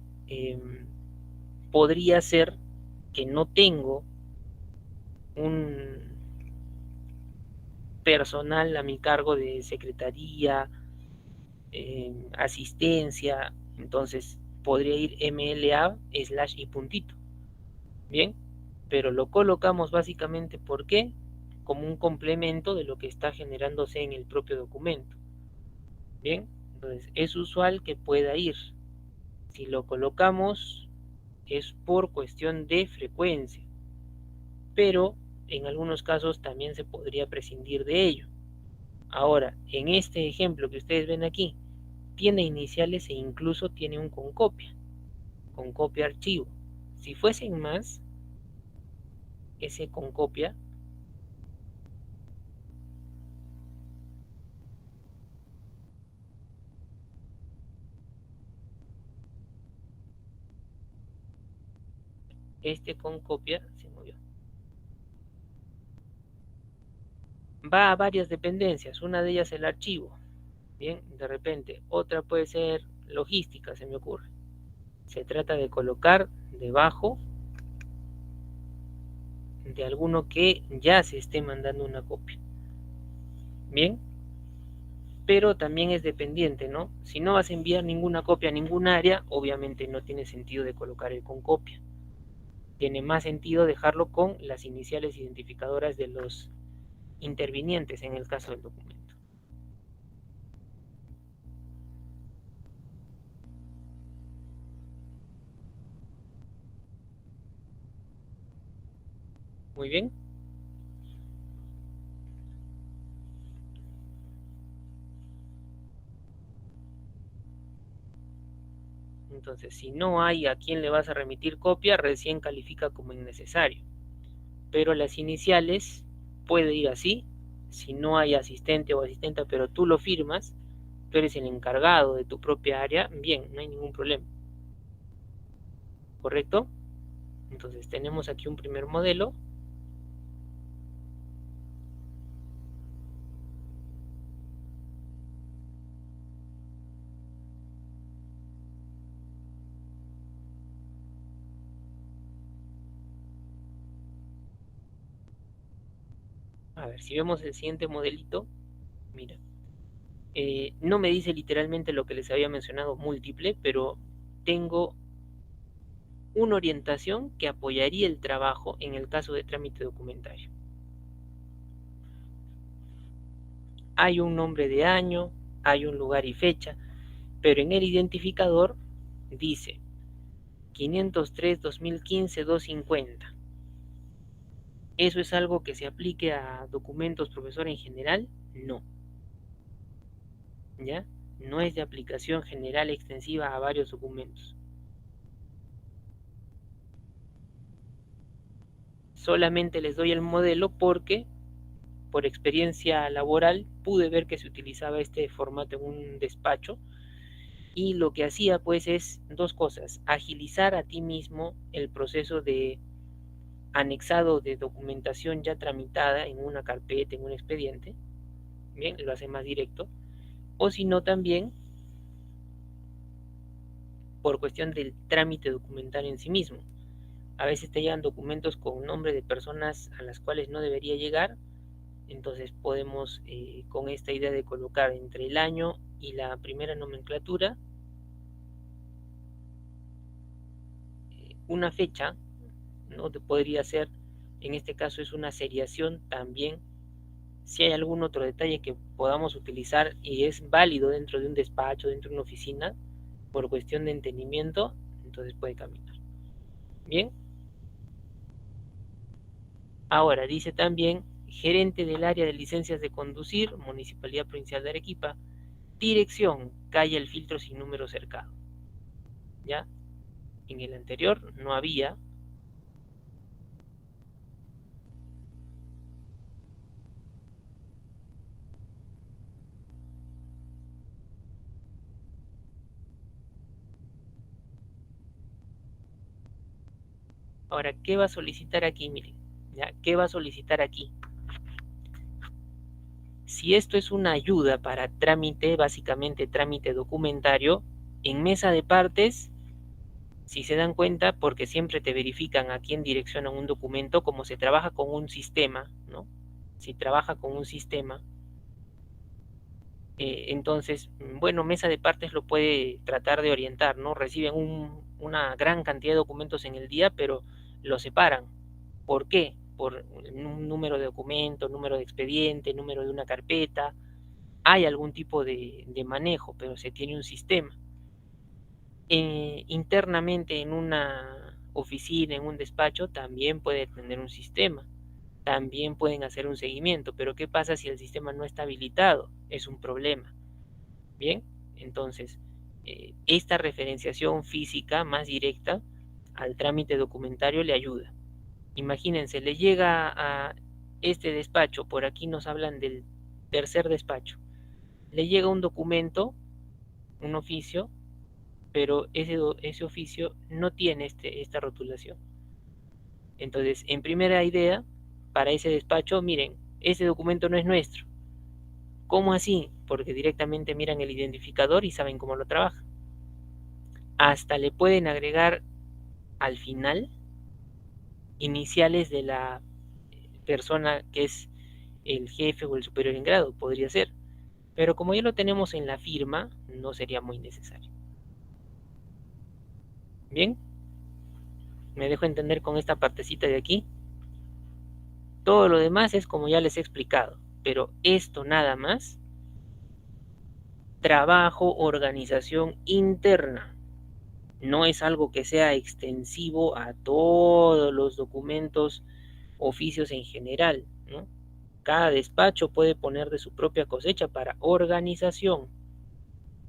podría ser que no tengo un personal a mi cargo de secretaría, asistencia, entonces podría ir MLA slash y puntito. Bien, pero lo colocamos básicamente porque como un complemento de lo que está generándose en el propio documento. Bien, entonces es usual que pueda ir. Si lo colocamos es por cuestión de frecuencia, pero en algunos casos también se podría prescindir de ello. Ahora, en este ejemplo que ustedes ven aquí, tiene iniciales e incluso tiene un con copia archivo. Si fuesen más, ese con copia, este con copia se movió. Va a varias dependencias, una de ellas el archivo. Bien, de repente, otra puede ser logística, se me ocurre. Se trata de colocar debajo de alguno que ya se esté mandando una copia. Bien, pero también es dependiente, ¿no? Si no vas a enviar ninguna copia a ningún área, obviamente no tiene sentido de colocar el con copia. Tiene más sentido dejarlo con las iniciales identificadoras de los intervinientes en el caso del documento. Muy bien. Entonces, si no hay a quien le vas a remitir copia, recién califica como innecesario. Pero las iniciales puede ir así. Si no hay asistente o asistenta, pero tú lo firmas, tú eres el encargado de tu propia área, bien, no hay ningún problema. ¿Correcto? Entonces tenemos aquí un primer modelo. A ver, si vemos el siguiente modelito, mira, no me dice literalmente lo que les había mencionado múltiple, pero tengo una orientación que apoyaría el trabajo en el caso de trámite documentario. Hay un nombre de año, hay un lugar y fecha, pero en el identificador dice 503-2015-250. ¿Eso es algo que se aplique a documentos, profesor, en general? No. ¿Ya? No es de aplicación general extensiva a varios documentos. Solamente les doy el modelo porque por experiencia laboral pude ver que se utilizaba este formato en un despacho y lo que hacía pues es dos cosas: agilizar a ti mismo el proceso de anexado de documentación ya tramitada en una carpeta, en un expediente, bien, lo hace más directo, o si no también por cuestión del trámite documentario en sí mismo. A veces te llegan documentos con nombre de personas a las cuales no debería llegar, entonces podemos con esta idea de colocar entre el año y la primera nomenclatura una fecha, ¿no? Podría ser, en este caso es una seriación también. Si hay algún otro detalle que podamos utilizar y es válido dentro de un despacho, dentro de una oficina, por cuestión de entendimiento, entonces puede caminar. Bien. Ahora, dice también, gerente del área de licencias de conducir, Municipalidad Provincial de Arequipa, dirección, calle El Filtro sin número cercado. ¿Ya? En el anterior no había. Ahora, ¿qué va a solicitar aquí? Miren, ¿ya? ¿Qué va a solicitar aquí? Si esto es una ayuda para trámite, básicamente trámite documentario, en mesa de partes, si se dan cuenta, porque siempre te verifican a quién direccionan un documento, como se trabaja con un sistema, ¿no? Si trabaja con un sistema, entonces, bueno, mesa de partes lo puede tratar de orientar, ¿no? Reciben una gran cantidad de documentos en el día, pero lo separan. ¿Por qué? Por un número de documento, número de expediente, número de una carpeta. Hay algún tipo de manejo, pero se tiene un sistema. Internamente en una oficina, en un despacho, también puede tener un sistema. También pueden hacer un seguimiento, pero ¿qué pasa si el sistema no está habilitado? Es un problema. Bien, entonces, esta referenciación física más directa al trámite documentario le ayuda. Imagínense, le llega a este despacho, por aquí nos hablan del tercer despacho, le llega un documento, un oficio, pero ese oficio no tiene esta rotulación. Entonces, en primera idea, para ese despacho, miren, ese documento no es nuestro. ¿Cómo así? Porque directamente miran el identificador y saben cómo lo trabaja. Hasta le pueden agregar al final iniciales de la persona que es el jefe o el superior en grado, podría ser. Pero como ya lo tenemos en la firma, no sería muy necesario. Bien, me dejo entender con esta partecita de aquí. Todo lo demás es como ya les he explicado, pero esto nada más, trabajo, organización interna. No es algo que sea extensivo a todos los documentos, oficios en general, ¿no? Cada despacho puede poner de su propia cosecha para organización.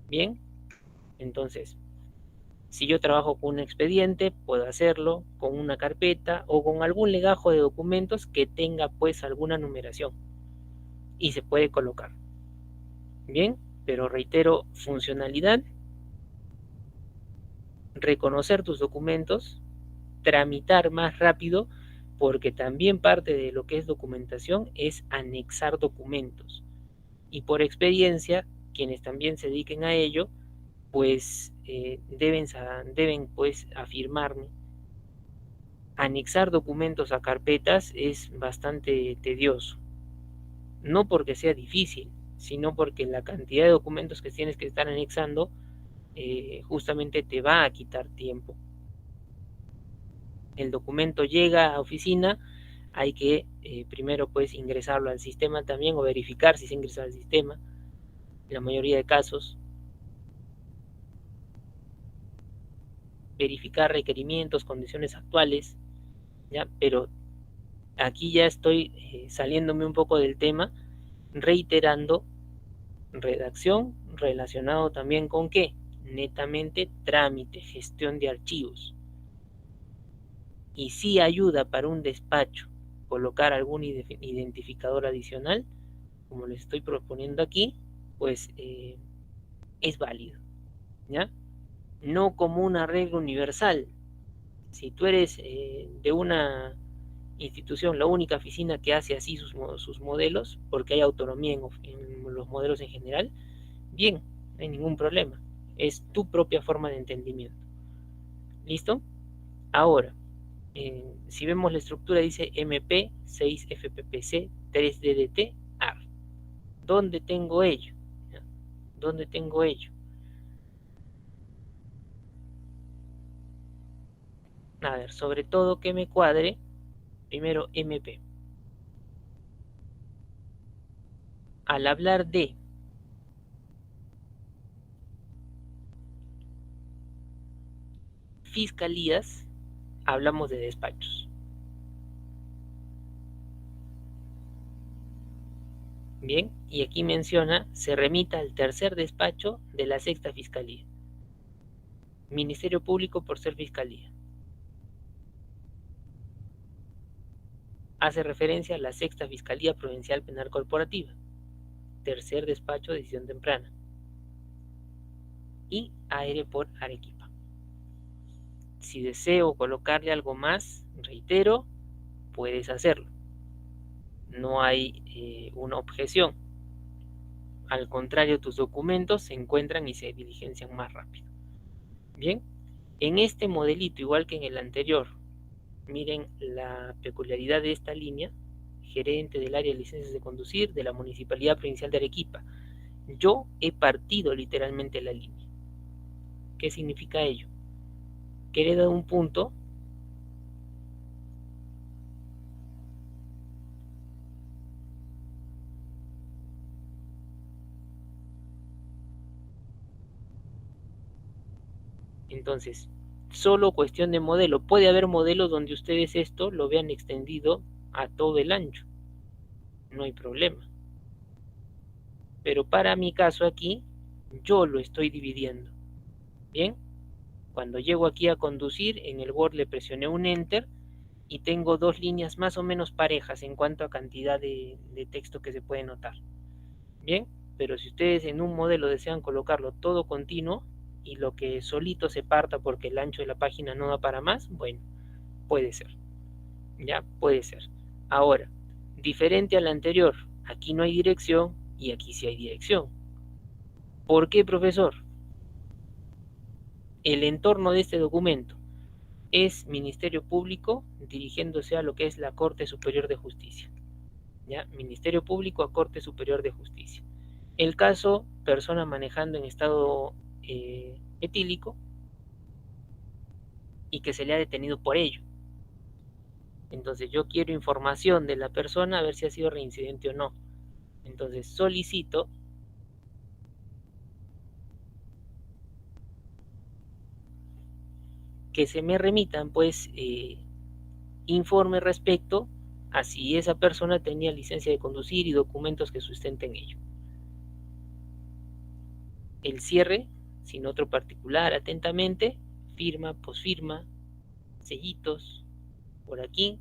Bien, entonces, si yo trabajo con un expediente, puedo hacerlo con una carpeta o con algún legajo de documentos que tenga pues alguna numeración y se puede colocar. Bien, pero reitero, funcionalidad, reconocer tus documentos, tramitar más rápido, porque también parte de lo que es documentación es anexar documentos. Y por experiencia, quienes también se dediquen a ello, pues deben pues afirmarme. Anexar documentos a carpetas es bastante tedioso. No porque sea difícil, sino porque la cantidad de documentos que tienes que estar anexando justamente te va a quitar tiempo. el documento llega a oficina, hay que primero pues ingresarlo al sistema también o verificar si se ingresa al sistema, en la mayoría de casos, verificar requerimientos, condiciones actuales, ¿ya? Pero aquí ya estoy saliéndome un poco del tema, reiterando redacción relacionado también con qué, netamente trámite, gestión de archivos. Y si ayuda para un despacho colocar algún identificador adicional, como les estoy proponiendo aquí, pues es válido, ¿ya? No como una regla universal. Si tú eres de una institución, la única oficina que hace así sus modelos, porque hay autonomía en los modelos en general, bien, no hay ningún problema. Es tu propia forma de entendimiento. ¿Listo? Ahora, si vemos la estructura, dice MP, 6FPPC, 3DDT, AR. ¿Dónde tengo ello? ¿Dónde tengo ello? A ver, sobre todo que me cuadre, primero MP. Al hablar de fiscalías, hablamos de despachos. Bien, y aquí menciona, se remita al tercer despacho de la sexta fiscalía. Ministerio Público por ser fiscalía. Hace referencia a la sexta Fiscalía Provincial Penal Corporativa. Tercer despacho de decisión temprana. Y AR por Arequipa. Si deseo colocarle algo más, reitero, puedes hacerlo. No hay una objeción. Al contrario, tus documentos se encuentran y se diligencian más rápido. Bien, en este modelito, igual que en el anterior, miren la peculiaridad de esta línea, gerente del área de licencias de conducir de la Municipalidad Provincial de Arequipa. Yo he partido literalmente la línea. ¿Qué significa ello? Que le he dado un punto entonces, solo cuestión de modelo. Puede haber modelos donde ustedes esto lo vean extendido a todo el ancho. No hay problema. Pero para mi caso aquí, yo lo estoy dividiendo. Bien, cuando llego aquí a conducir, en el Word le presioné un Enter y tengo dos líneas más o menos parejas en cuanto a cantidad de texto que se puede notar. Bien, pero si ustedes en un modelo desean colocarlo todo continuo y lo que solito se parta porque el ancho de la página no da para más, bueno, puede ser. Ya, puede ser. Ahora, diferente al anterior, aquí no hay dirección y aquí sí hay dirección. ¿Por qué, profesor? El entorno de este documento es Ministerio Público dirigiéndose a lo que es la Corte Superior de Justicia. ¿Ya? Ministerio Público a Corte Superior de Justicia. El caso, persona manejando en estado etílico y que se le ha detenido por ello. Entonces yo quiero información de la persona a ver si ha sido reincidente o no. Entonces solicito que se me remitan pues informe respecto a si esa persona tenía licencia de conducir y documentos que sustenten ello. El cierre, sin otro particular, atentamente, firma, posfirma, sellitos, por aquí.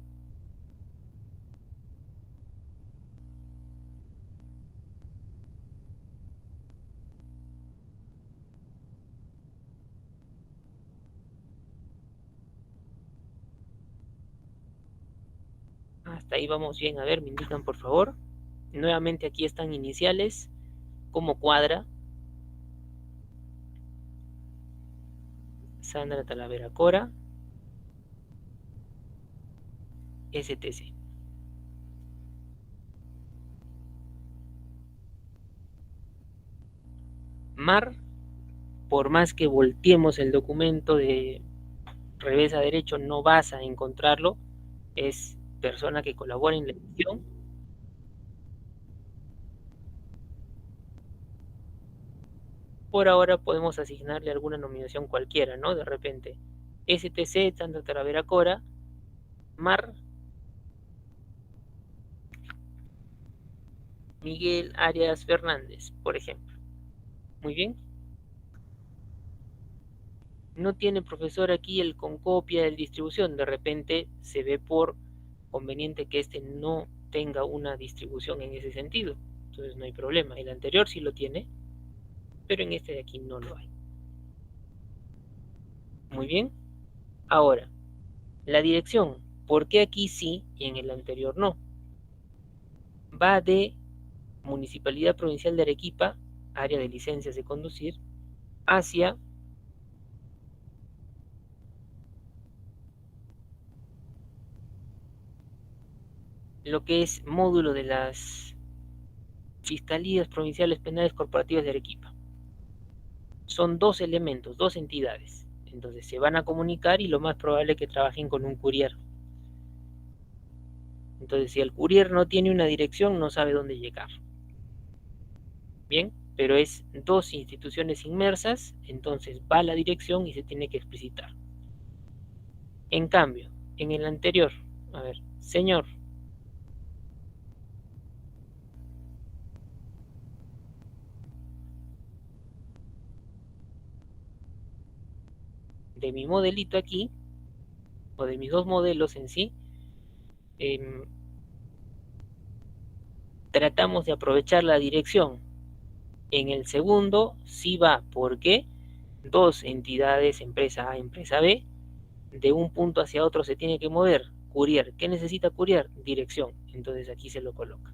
Hasta ahí vamos bien. A ver, me indican por favor. Nuevamente aquí están iniciales, como cuadra. Sandra Talavera Cora, STC. Mar, por más que volteemos el documento de revés a derecho no vas a encontrarlo, es persona que colabora en la emisión. Por ahora podemos asignarle alguna nominación cualquiera, ¿no? De repente, STC, Sandra Talavera Cora, Mar, Miguel Arias Fernández, por ejemplo. Muy bien. No tiene profesor aquí el con copia de distribución. De repente se ve por conveniente que este no tenga una distribución en ese sentido. Entonces no hay problema. El anterior sí lo tiene, pero en este de aquí no lo hay. Muy bien. Ahora, la dirección. ¿Por qué aquí sí y en el anterior no? Va de Municipalidad Provincial de Arequipa, área de licencias de conducir, hacia lo que es módulo de las Fiscalías Provinciales Penales Corporativas de Arequipa. Son dos elementos, dos entidades. Entonces se van a comunicar y lo más probable es que trabajen con un courier. Entonces si el courier no tiene una dirección, no sabe dónde llegar. Bien, pero es dos instituciones inmersas, entonces va la dirección y se tiene que explicitar. En cambio, en el anterior, a ver, señor, de mi modelito aquí, o de mis dos modelos en sí, tratamos de aprovechar la dirección. En el segundo sí va, porque dos entidades, empresa A, empresa B, de un punto hacia otro se tiene que mover. Courier, ¿qué necesita courier? Dirección, entonces aquí se lo coloca.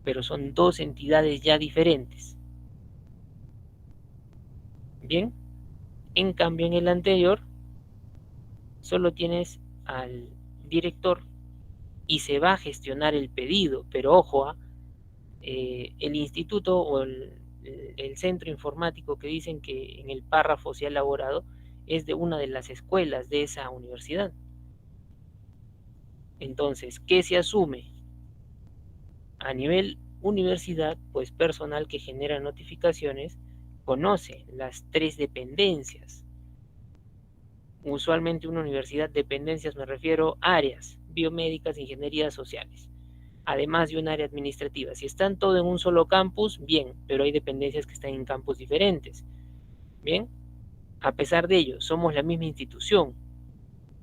Pero son dos entidades ya diferentes. Bien, en cambio en el anterior solo tienes al director y se va a gestionar el pedido, pero ojo, el instituto o el centro informático que dicen que en el párrafo se ha elaborado es de una de las escuelas de esa universidad. Entonces, ¿qué se asume? A nivel universidad, pues personal que genera notificaciones conoce las tres dependencias. Usualmente una universidad, dependencias me refiero a áreas biomédicas, ingenierías sociales, además de un área administrativa. Si están todo en un solo campus, bien, pero hay dependencias que están en campus diferentes. Bien, a pesar de ello, somos la misma institución.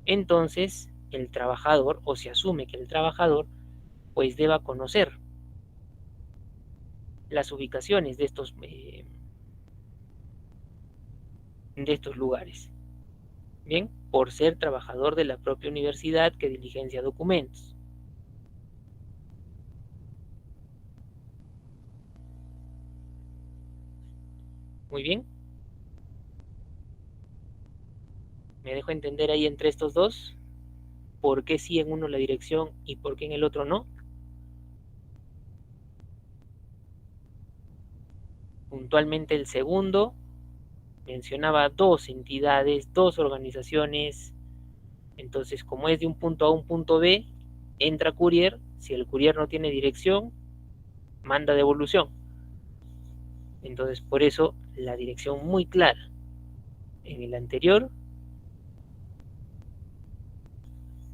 Entonces, el trabajador, o se asume que el trabajador, pues deba conocer las ubicaciones de estos lugares. Bien, por ser trabajador de la propia universidad que diligencia documentos. Muy bien. ¿Me dejo entender ahí entre estos dos? ¿Por qué sí en uno la dirección y por qué en el otro no? Puntualmente el segundo mencionaba dos entidades, dos organizaciones. Entonces, como es de un punto A a un punto B, entra courier. Si el courier no tiene dirección, manda devolución. Entonces, por eso la dirección muy clara. En el anterior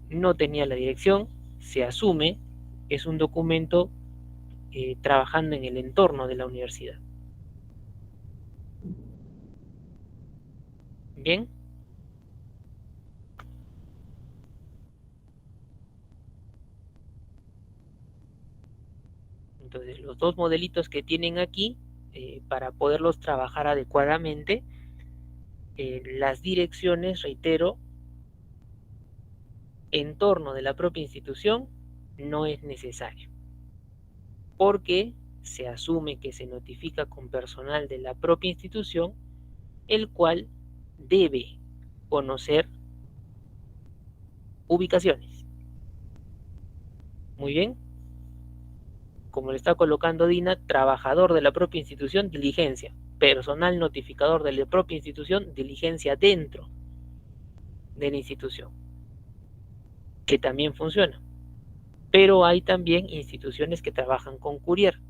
no tenía la dirección, se asume, es un documento trabajando en el entorno de la universidad. Bien. Entonces, los dos modelitos que tienen aquí, para poderlos trabajar adecuadamente, las direcciones, reitero, entorno de la propia institución no es necesario, porque se asume que se notifica con personal de la propia institución, el cual debe conocer ubicaciones. Muy bien, como le está colocando Dina, trabajador de la propia institución, diligencia. Personal notificador de la propia institución, diligencia dentro. de la institución, que también funciona. Pero hay también instituciones que trabajan con Courier.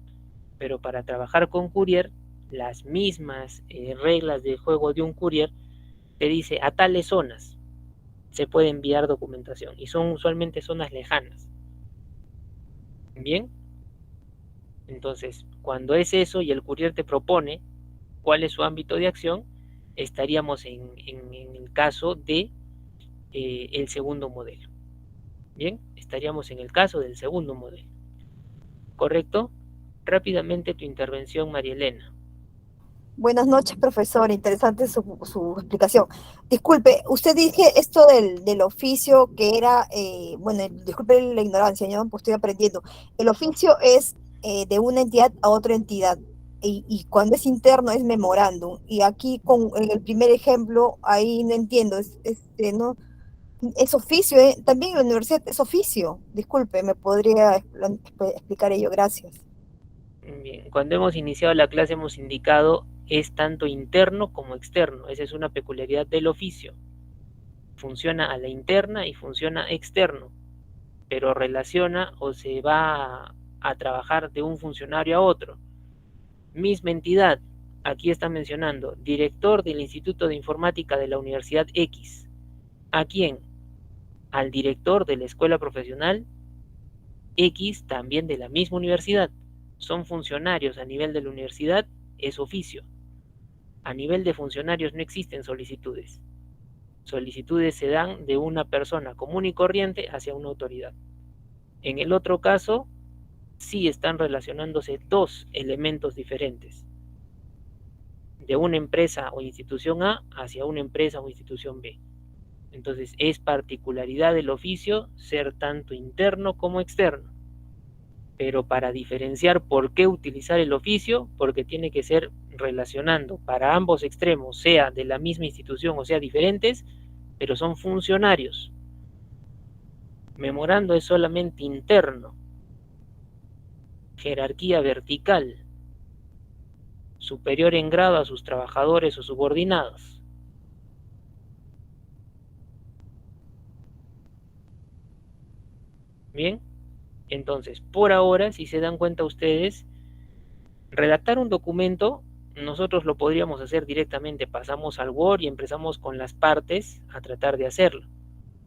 Pero para trabajar con Courier, las mismas reglas de juego de un Courier te dice a tales zonas se puede enviar documentación y son usualmente zonas lejanas. Bien, entonces cuando es eso y el Courier te propone cuál es su ámbito de acción, estaríamos en el caso de el segundo modelo. Bien, estaríamos en el caso del segundo modelo. ¿Correcto? Rápidamente tu intervención, María Elena.
Buenas noches, profesor. Interesante su explicación. Disculpe, usted dije esto del oficio que era, bueno, disculpe la ignorancia, yo pues estoy aprendiendo. El oficio es de una entidad a otra entidad y cuando es interno es memorándum. Y aquí en el primer ejemplo, ahí no entiendo, no, es oficio, también en la universidad es oficio. Disculpe, ¿me podría explicar ello? Gracias.
Bien, cuando hemos iniciado la clase hemos indicado es tanto interno como externo. Esa es una peculiaridad del oficio. Funciona a la interna y funciona externo, pero relaciona o se va a trabajar de un funcionario a otro. Misma entidad, aquí está mencionando, director del Instituto de Informática de la Universidad X. ¿A quién? Al director de la escuela profesional X, también de la misma universidad. Son funcionarios a nivel de la universidad, es oficio. A nivel de funcionarios no existen solicitudes. Solicitudes se dan de una persona común y corriente hacia una autoridad. En el otro caso, sí están relacionándose dos elementos diferentes. De una empresa o institución A hacia una empresa o institución B. Entonces es particularidad del oficio ser tanto interno como externo. Pero para diferenciar por qué utilizar el oficio, porque tiene que ser relacionando para ambos extremos, sea de la misma institución o sea diferentes, pero son funcionarios. Memorando es solamente interno, jerarquía vertical, superior en grado a sus trabajadores o subordinados. Bien, entonces, por ahora, si se dan cuenta ustedes, redactar un documento, nosotros lo podríamos hacer directamente, pasamos al Word y empezamos con las partes a tratar de hacerlo.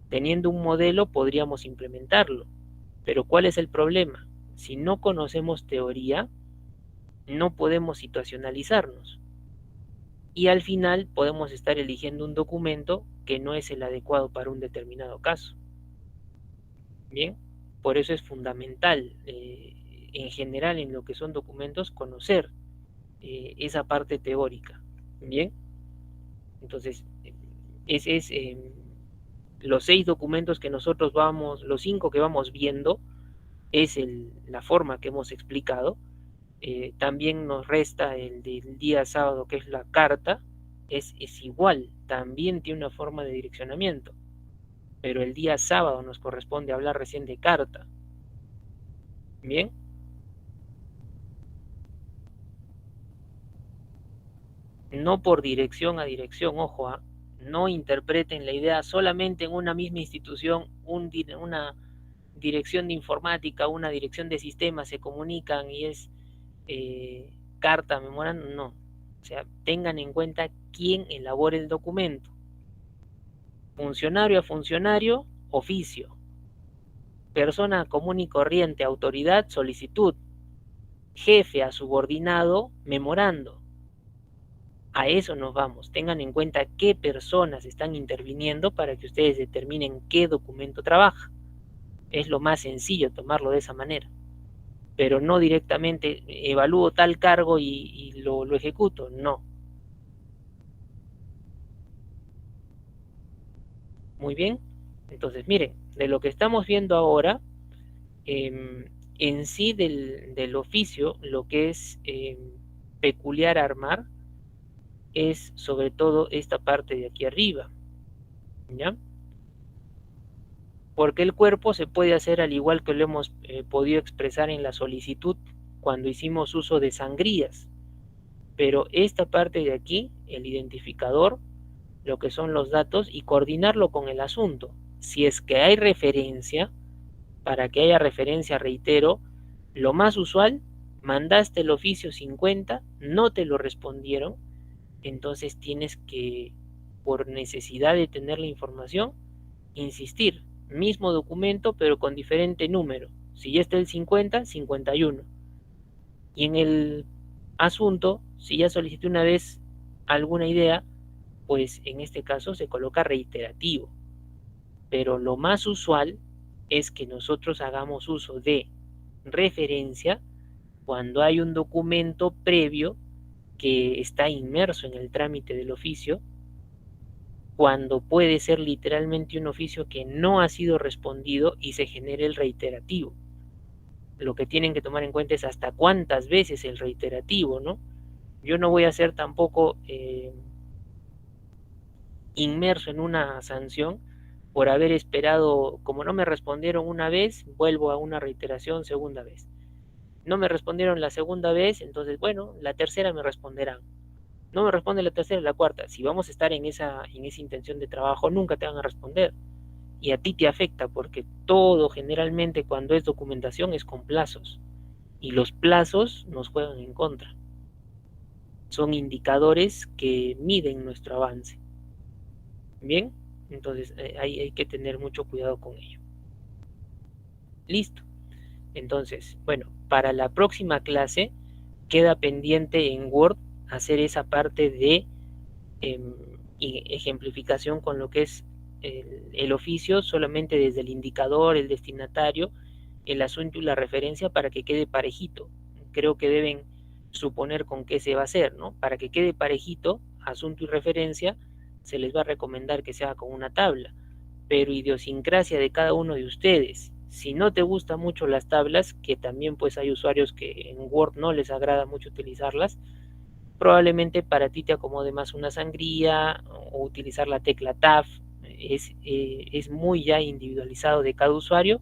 Teniendo un modelo podríamos implementarlo, pero ¿cuál es el problema? Si no conocemos teoría, no podemos situacionalizarnos y al final podemos estar eligiendo un documento que no es el adecuado para un determinado caso. Bien, por eso es fundamental en general en lo que son documentos conocer esa parte teórica. Bien, entonces ese es los 6 documentos que nosotros vamos, los 5 que vamos viendo es la forma que hemos explicado. También nos resta el del día sábado, que es la carta, es igual, también tiene una forma de direccionamiento, pero el día sábado nos corresponde hablar recién de carta. Bien. No por dirección a dirección, ojo, no interpreten la idea solamente en una misma institución, una dirección de informática, una dirección de sistemas se comunican y es carta, memorando, no. O sea, tengan en cuenta quién elabora el documento. Funcionario a funcionario, oficio. Persona común y corriente, autoridad, solicitud. Jefe a subordinado, memorando. A eso nos vamos. Tengan en cuenta qué personas están interviniendo para que ustedes determinen qué documento trabaja. Es lo más sencillo tomarlo de esa manera. Pero no directamente evalúo tal cargo y lo ejecuto. No. Muy bien. Entonces, miren, de lo que estamos viendo ahora, en sí del oficio, lo que es peculiar armar, es sobre todo esta parte de aquí arriba, ¿ya? Porque el cuerpo se puede hacer al igual que lo hemos podido expresar en la solicitud cuando hicimos uso de sangrías, pero esta parte de aquí, el identificador, lo que son los datos y coordinarlo con el asunto. Si es que hay referencia, para que haya referencia, reitero, lo más usual, mandaste el oficio 50, no te lo respondieron, entonces tienes que, por necesidad de tener la información, insistir, mismo documento pero con diferente número. Si ya está el 50, 51. Y en el asunto, si ya solicité una vez alguna idea, pues en este caso se coloca reiterativo. Pero lo más usual es que nosotros hagamos uso de referencia cuando hay un documento previo que está inmerso en el trámite del oficio, cuando puede ser literalmente un oficio que no ha sido respondido y se genere el reiterativo. Lo que tienen que tomar en cuenta es hasta cuántas veces el reiterativo, ¿no? Yo no voy a ser tampoco inmerso en una sanción por haber esperado, como no me respondieron una vez, vuelvo a una reiteración segunda vez. No me respondieron la segunda vez, entonces, bueno, la tercera me responderán. No me responde la tercera y la cuarta. Si vamos a estar en esa intención de trabajo, nunca te van a responder. Y a ti te afecta porque todo generalmente cuando es documentación es con plazos. Y los plazos nos juegan en contra. Son indicadores que miden nuestro avance. Bien, entonces hay que tener mucho cuidado con ello. Listo. Entonces, bueno, para la próxima clase queda pendiente en Word hacer esa parte de ejemplificación con lo que es el oficio, solamente desde el indicador, el destinatario, el asunto y la referencia para que quede parejito. Creo que deben suponer con qué se va a hacer, ¿no? Para que quede parejito, asunto y referencia, se les va a recomendar que sea con una tabla, pero idiosincrasia de cada uno de ustedes. Si no te gustan mucho las tablas, que también pues hay usuarios que en Word no les agrada mucho utilizarlas, probablemente para ti te acomode más una sangría o utilizar la tecla Tab. Es muy ya individualizado de cada usuario,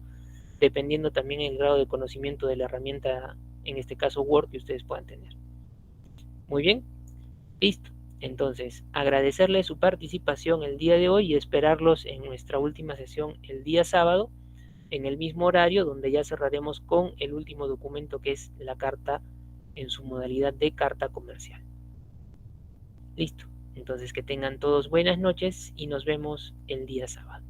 dependiendo también el grado de conocimiento de la herramienta, en este caso Word, que ustedes puedan tener. Muy bien, listo. Entonces, agradecerles su participación el día de hoy y esperarlos en nuestra última sesión el día sábado, en el mismo horario, donde ya cerraremos con el último documento, que es la carta en su modalidad de carta comercial. Listo. Entonces, que tengan todos buenas noches y nos vemos el día sábado.